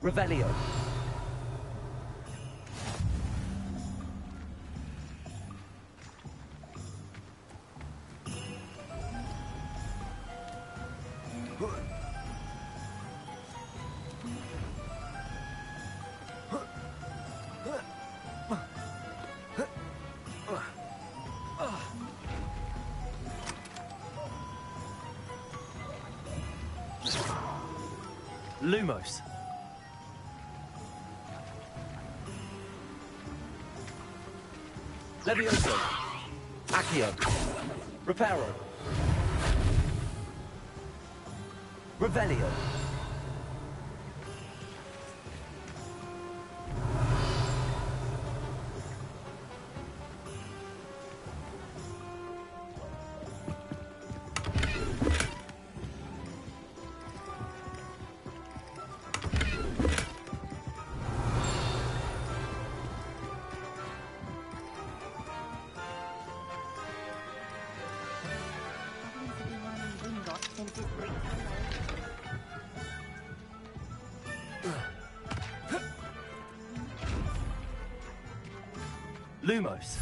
Revelio. Lumos. Levioso. Accio. Reparo. Revelio. Lumos.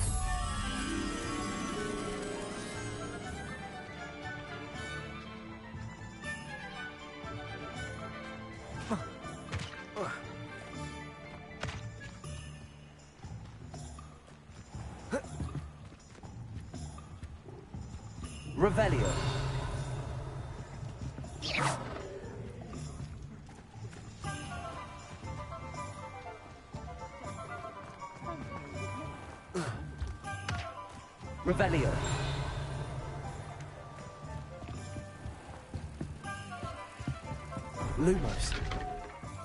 Revelio. Revelio. Lumos.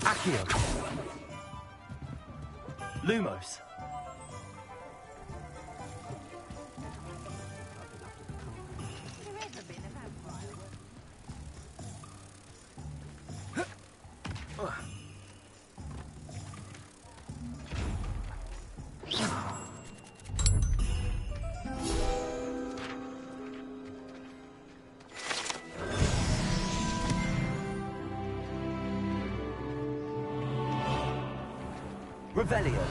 Accio. Lumos. Revelio.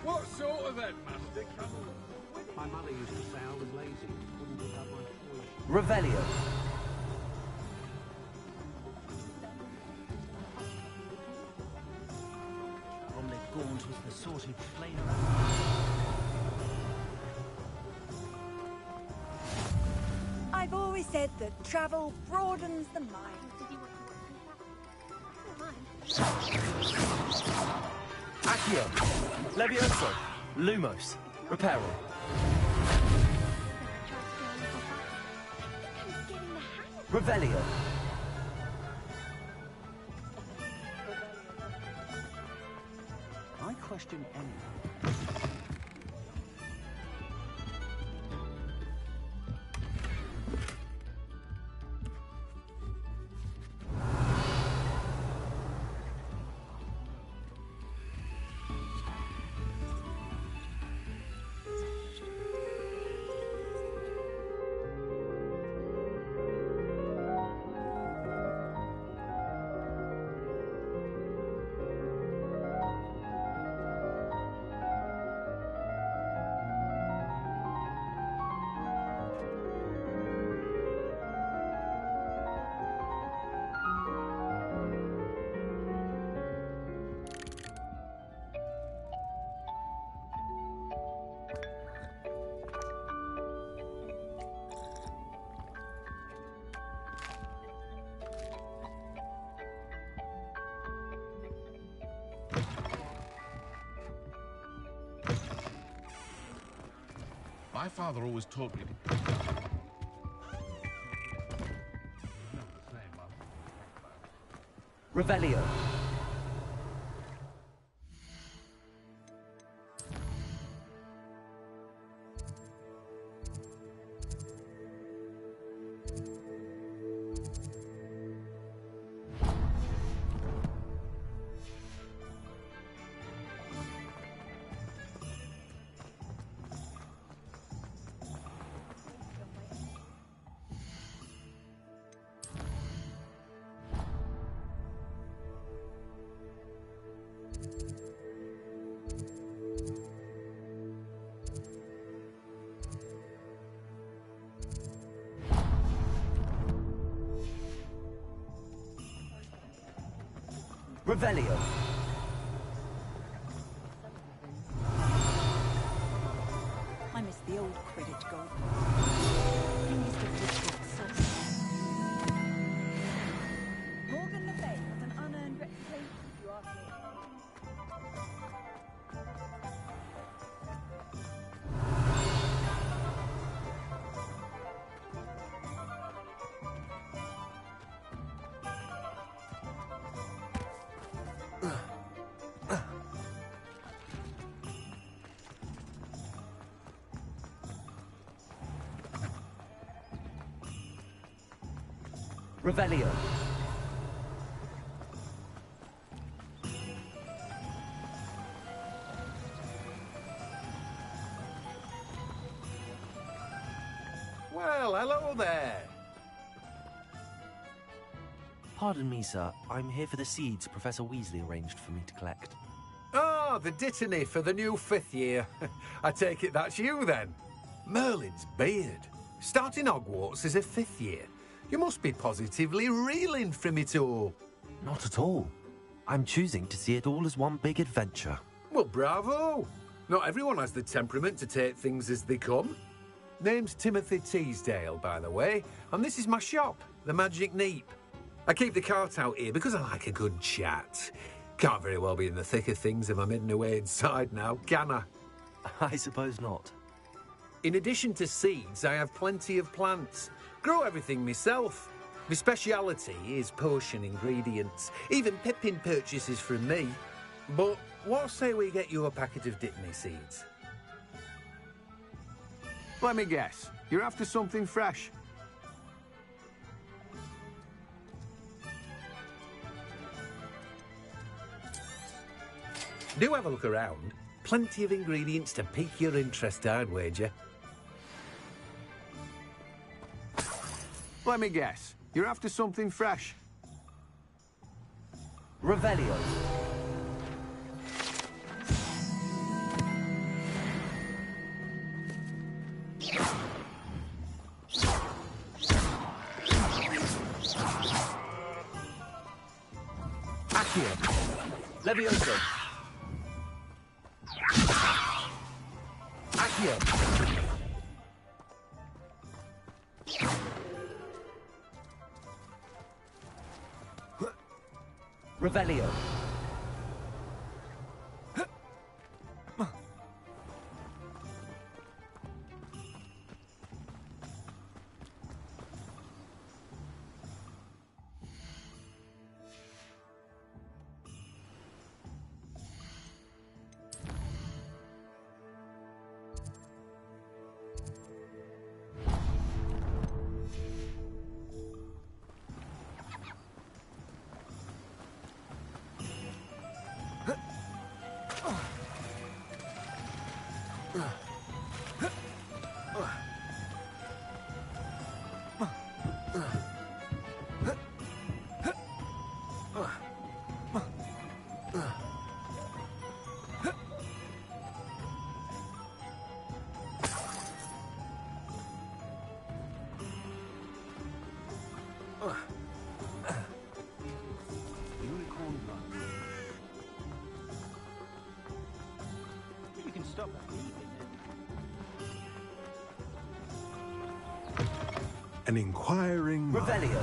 What sort of headmaster? My mother used to say I was lazy. Wouldn't pick up my foolish. Revelio. Only Gaunt was the sort who'd flame I've always said that travel broadens the mind. Accio. Levioso. Lumos. Reparo. Revelio. I question anything. My father always taught me. Revelio. Revelio. I miss the old Quidditch golf. I miss the Quidditch so Morgan Le Fay has an unearned reputation, if you ask me. Revelio. Well, hello there. Pardon me, sir. I'm here for the seeds Professor Weasley arranged for me to collect. Ah, the dittany for the new 5th year. I take it that's you, then. Merlin's beard. Starting Hogwarts as a 5th year. You must be positively reeling from it all. Not at all. I'm choosing to see it all as one big adventure. Well, bravo. Not everyone has the temperament to take things as they come. Name's Timothy Teasdale, by the way, and this is my shop, the Magic Neep. I keep the cart out here because I like a good chat. Can't very well be in the thick of things if I'm hidden away inside now, can I? I suppose not. In addition to seeds, I have plenty of plants. Grow everything myself. My speciality is potion ingredients. Even Pippin purchases from me. But what say we get you a packet of Dittany seeds? Let me guess. You're after something fresh. Do have a look around. Plenty of ingredients to pique your interest, I'd wager. Let me guess. You're after something fresh. Revelio. Accio. Levioso. Accio. Revelio. Unicorn blood. You can stop that leaving it. An inquiring mind. Revelio.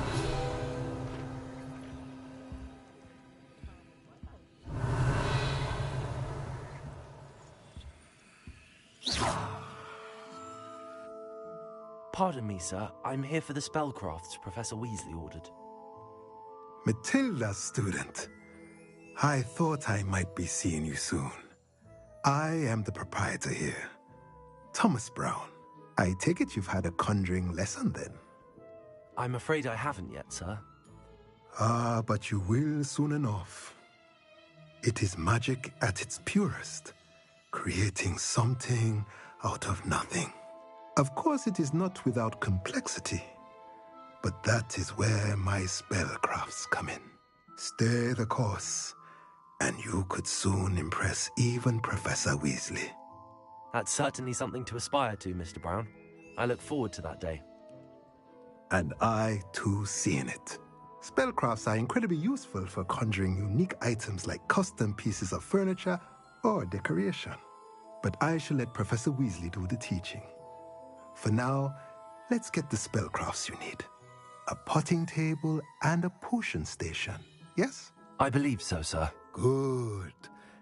Pardon me, sir. I'm here for the spellcrafts Professor Weasley ordered. Matilda's student. I thought I might be seeing you soon. I am the proprietor here, Thomas Brown. I take it you've had a conjuring lesson then? I'm afraid I haven't yet, sir. Ah, but you will soon enough. It is magic at its purest, creating something out of nothing. Of course, it is not without complexity, but that is where my spellcrafts come in. Stay the course, and you could soon impress even Professor Weasley. That's certainly something to aspire to, Mr. Brown. I look forward to that day. And I, too, seeing it. Spellcrafts are incredibly useful for conjuring unique items like custom pieces of furniture or decoration. But I shall let Professor Weasley do the teaching. For now, let's get the spellcrafts you need. A potting table and a potion station, yes? I believe so, sir. Good.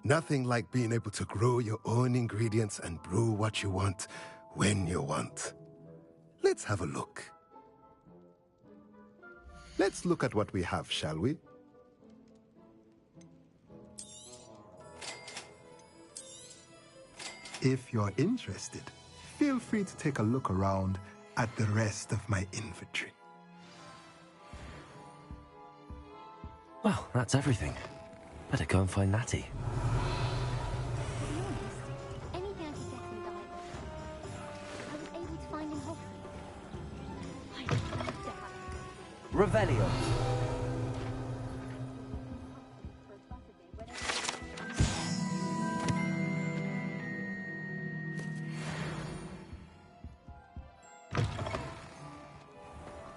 Nothing like being able to grow your own ingredients and brew what you want when you want. Let's have a look. Let's look at what we have, shall we? If you're interested, feel free to take a look around at the rest of my inventory. Well, that's everything. Better go and find Natty. Anything I could get him died. I was able to find him Hogwarts. I have to have Revelio.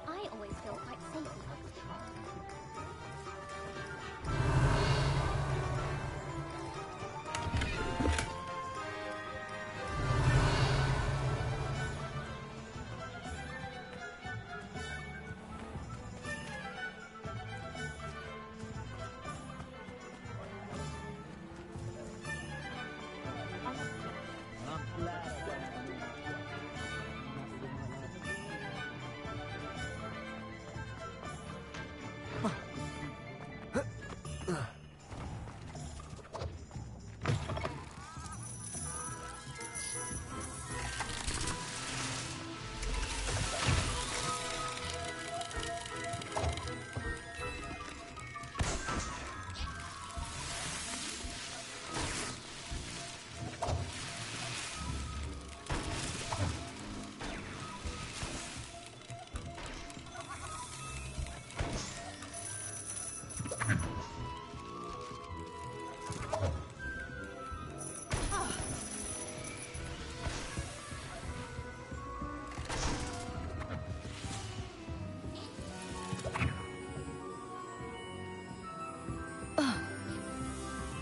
I always feel quite safe in Hogwarts.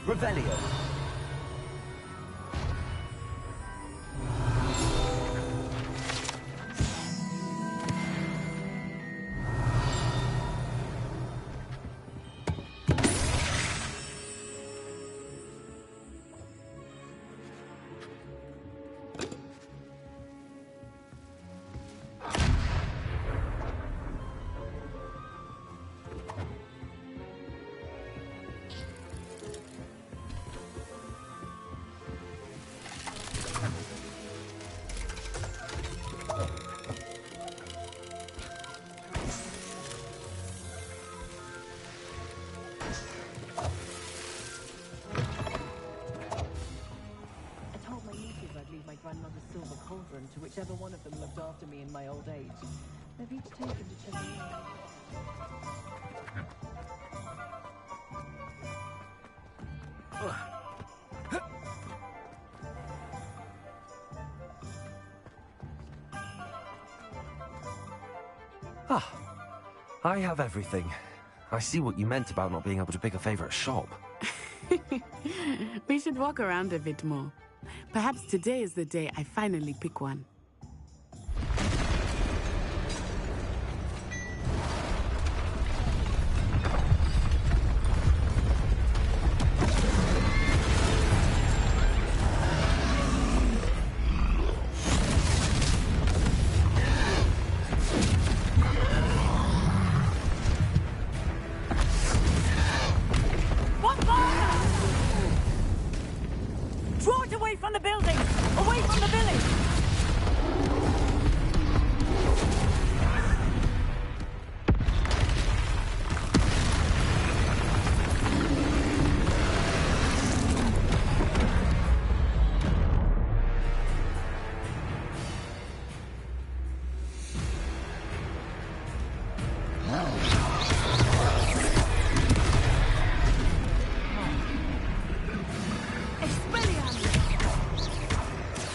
Revelio. grandmother's silver cauldron to whichever one of them looked after me in my old age. They've each taken to chasing me. Ah, I have everything. I see what you meant about not being able to pick a favorite shop. We should walk around a bit more. Perhaps today is the day I finally pick one. Draw it away from the building! Away from the village!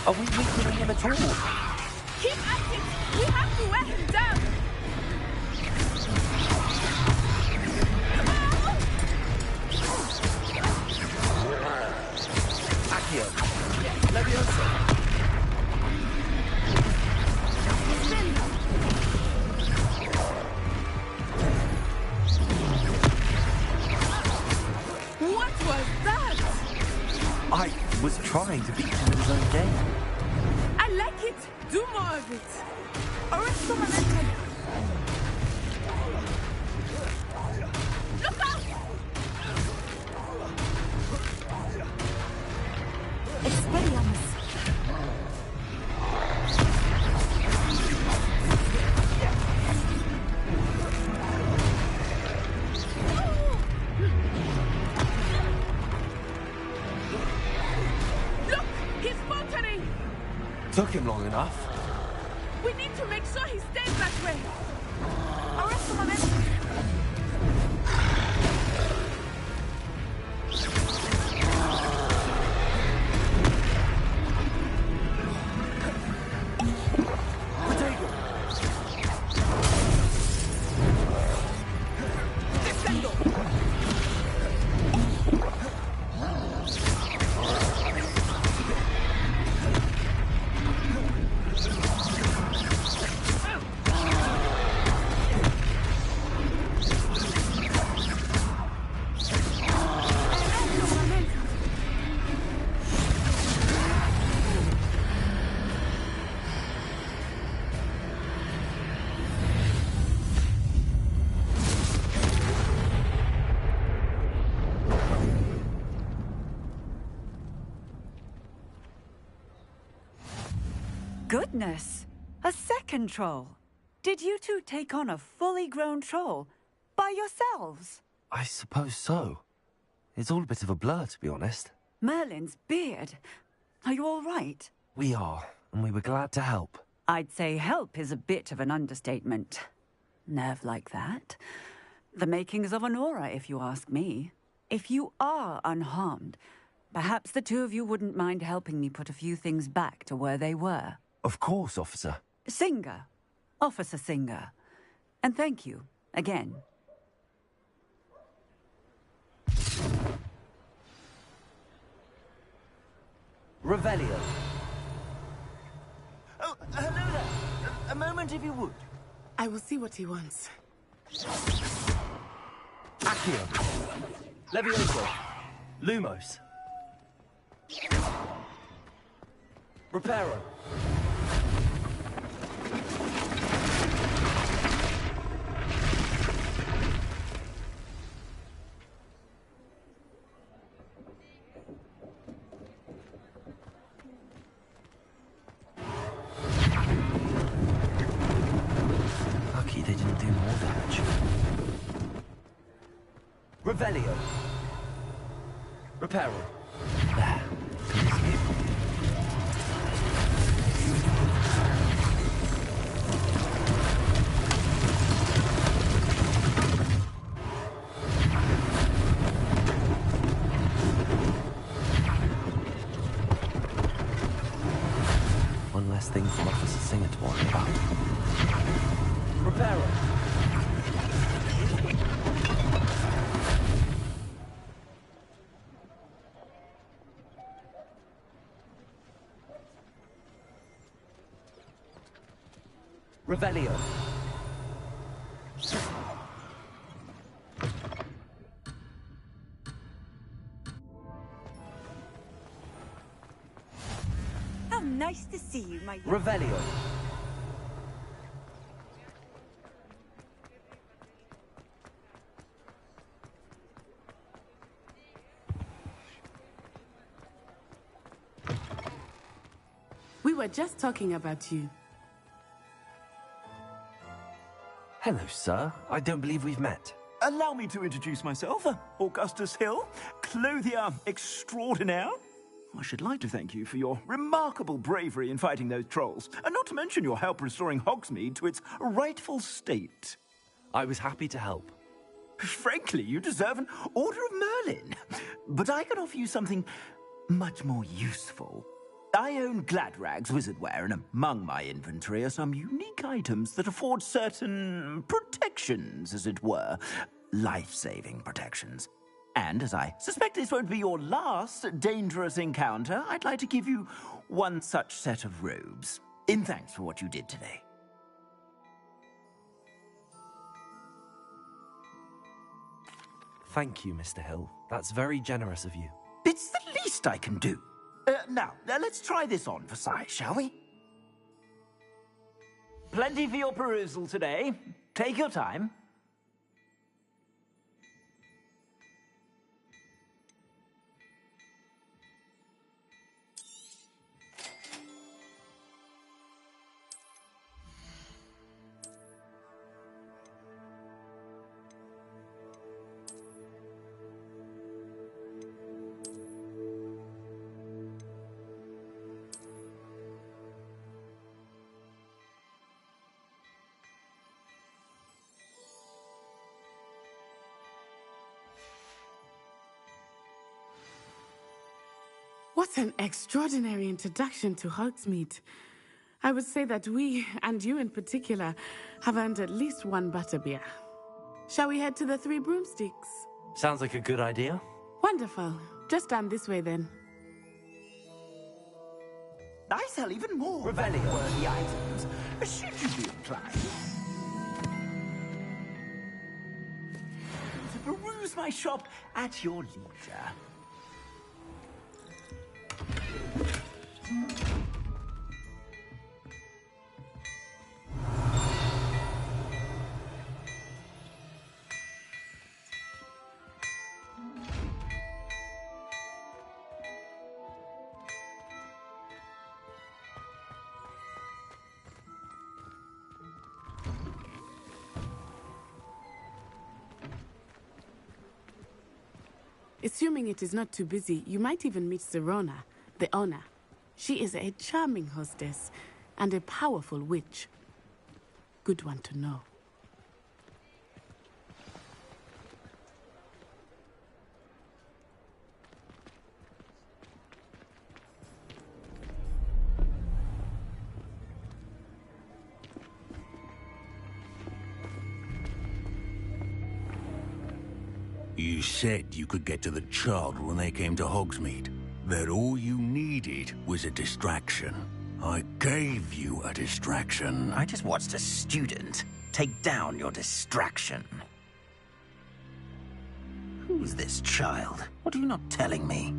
Are we weakening him at all? Keep at it! We have to wear him down! was that? I was trying to beat him in his own game. I like it. Do more of it. Look out! Expelliarmus. Look! He's faltering! Took him long enough. We need to make sure he stays that way. Arrest the momentum. Goodness! A second troll! Did you two take on a fully grown troll by yourselves? I suppose so. It's all a bit of a blur, to be honest. Merlin's beard. Are you all right? We are, and we were glad to help. I'd say help is a bit of an understatement. Nerve like that. The makings of an aura, if you ask me. If you are unharmed, perhaps the two of you wouldn't mind helping me put a few things back to where they were. Of course, officer. Singer. Officer Singer. And thank you, again. Revelio. Oh, hello there. A moment, if you would. I will see what he wants. Accio. Levioso. Lumos. Reparo. Lucky they didn't do more damage. Revelio. Reparo. There. Good escape. One less thing for Officer Singer to worry about. Reparo. Revelio. How nice to see you, my... Revelio. We were just talking about you. Hello, sir. I don't believe we've met. Allow me to introduce myself, Augustus Hill, clothier extraordinaire. I should like to thank you for your remarkable bravery in fighting those trolls, and not to mention your help restoring Hogsmeade to its rightful state. I was happy to help. Frankly, you deserve an Order of Merlin. But I can offer you something much more useful. I own Gladrag's wizardware, and among my inventory are some unique items that afford certain protections, as it were. Life-saving protections. And as I suspect this won't be your last dangerous encounter, I'd like to give you one such set of robes, in thanks for what you did today. Thank you, Mr. Hill. That's very generous of you. It's the least I can do. Now, let's try this on for size, shall we? Plenty for your perusal today. Take your time. What an extraordinary introduction to Hogsmeade. I would say that we, and you in particular, have earned at least one butterbeer. Shall we head to the Three Broomsticks? Sounds like a good idea. Wonderful. Just down this way then. I sell even more Revelio-worthy items, should you be inclined. To peruse my shop at your leisure. Assuming it is not too busy, you might even meet Serona, the owner. She is a charming hostess and a powerful witch. Good one to know. You said you could get to the child when they came to Hogsmeade. That all you needed was a distraction. I gave you a distraction. I just watched a student take down your distraction. Who's this child? What are you not telling me?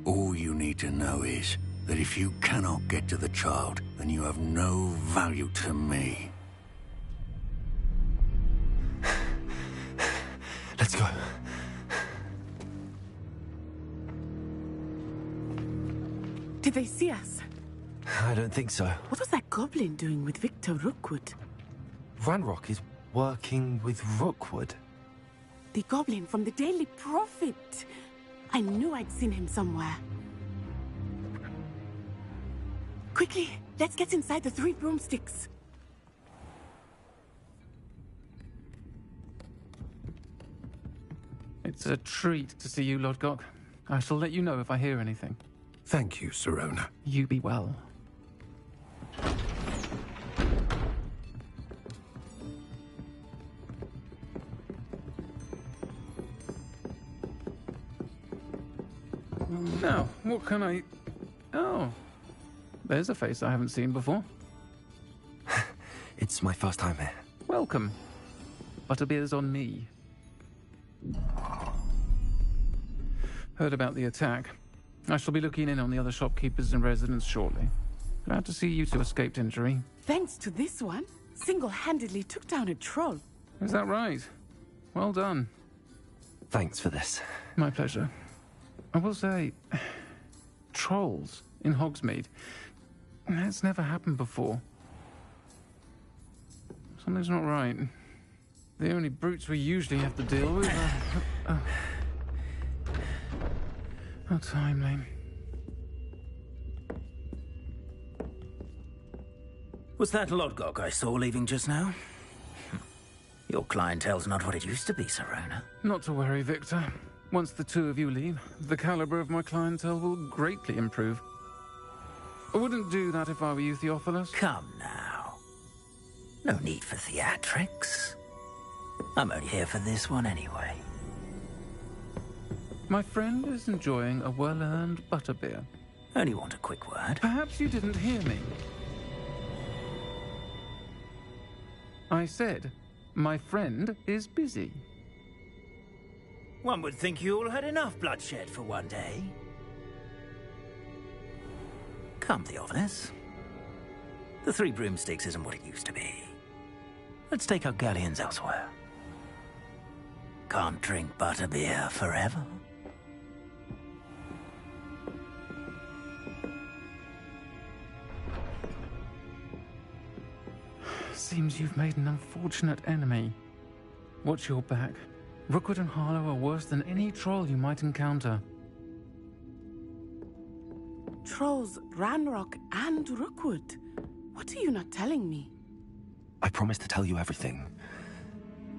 All you need to know is that if you cannot get to the child, then you have no value to me. Let's go. Did they see us? I don't think so. What was that goblin doing with Victor Rookwood? Ranrock is working with Rookwood. The goblin from the Daily Prophet. I knew I'd seen him somewhere. Quickly, let's get inside the Three Broomsticks. It's a treat to see you, Lodgok. I shall let you know if I hear anything. Thank you, Serona. You be well. Now, what can I... Oh, there's a face I haven't seen before. It's my first time here. Welcome. Butterbeer's on me. Heard about the attack. I shall be looking in on the other shopkeepers and residents shortly. Glad to see you two escaped injury. Thanks to this one, single-handedly took down a troll. Is that right? Well done. Thanks for this. My pleasure. I will say, trolls in Hogsmeade. That's never happened before. Something's not right. The only brutes we usually have to deal with are... How timely. Was that Lodgok I saw leaving just now? Your clientele's not what it used to be, Serona. Not to worry, Victor. Once the two of you leave, the caliber of my clientele will greatly improve. I wouldn't do that if I were you, Theophilus. Come now. No need for theatrics. I'm only here for this one anyway. My friend is enjoying a well-earned butterbeer. Only want a quick word. Perhaps you didn't hear me. I said, my friend is busy. One would think you all had enough bloodshed for one day. Come, Theophilus. The Three Broomsticks isn't what it used to be. Let's take our galleons elsewhere. Can't drink butterbeer forever. Seems you've made an unfortunate enemy. Watch your back. Rookwood and Harlow are worse than any troll you might encounter. Trolls, Ranrock, and Rookwood. What are you not telling me? I promised to tell you everything,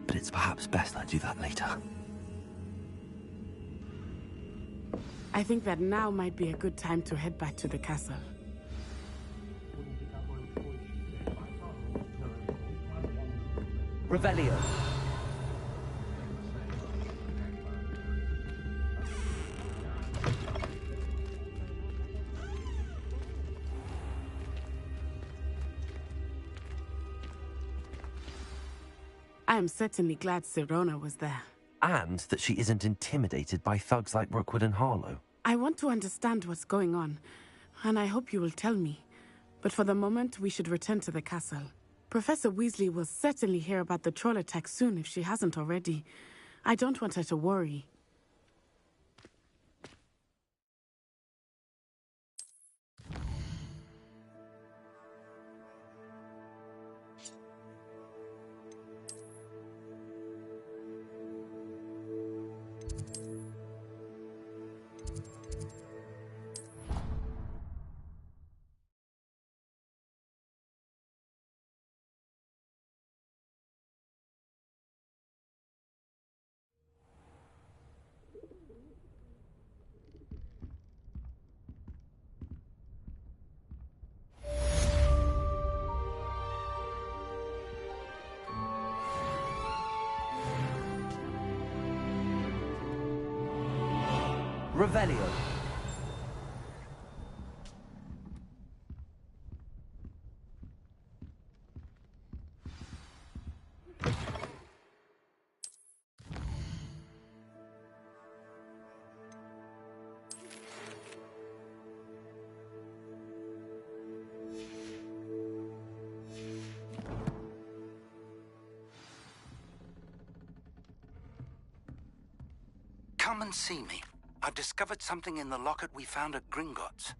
but it's perhaps best I do that later. I think that now might be a good time to head back to the castle. Revelio. I am certainly glad Sirona was there. And that she isn't intimidated by thugs like Rookwood and Harlow. I want to understand what's going on, and I hope you will tell me. But for the moment, we should return to the castle. Professor Weasley will certainly hear about the troll attack soon if she hasn't already. I don't want her to worry. Revelio. Come and see me. I've discovered something in the locket we found at Gringotts.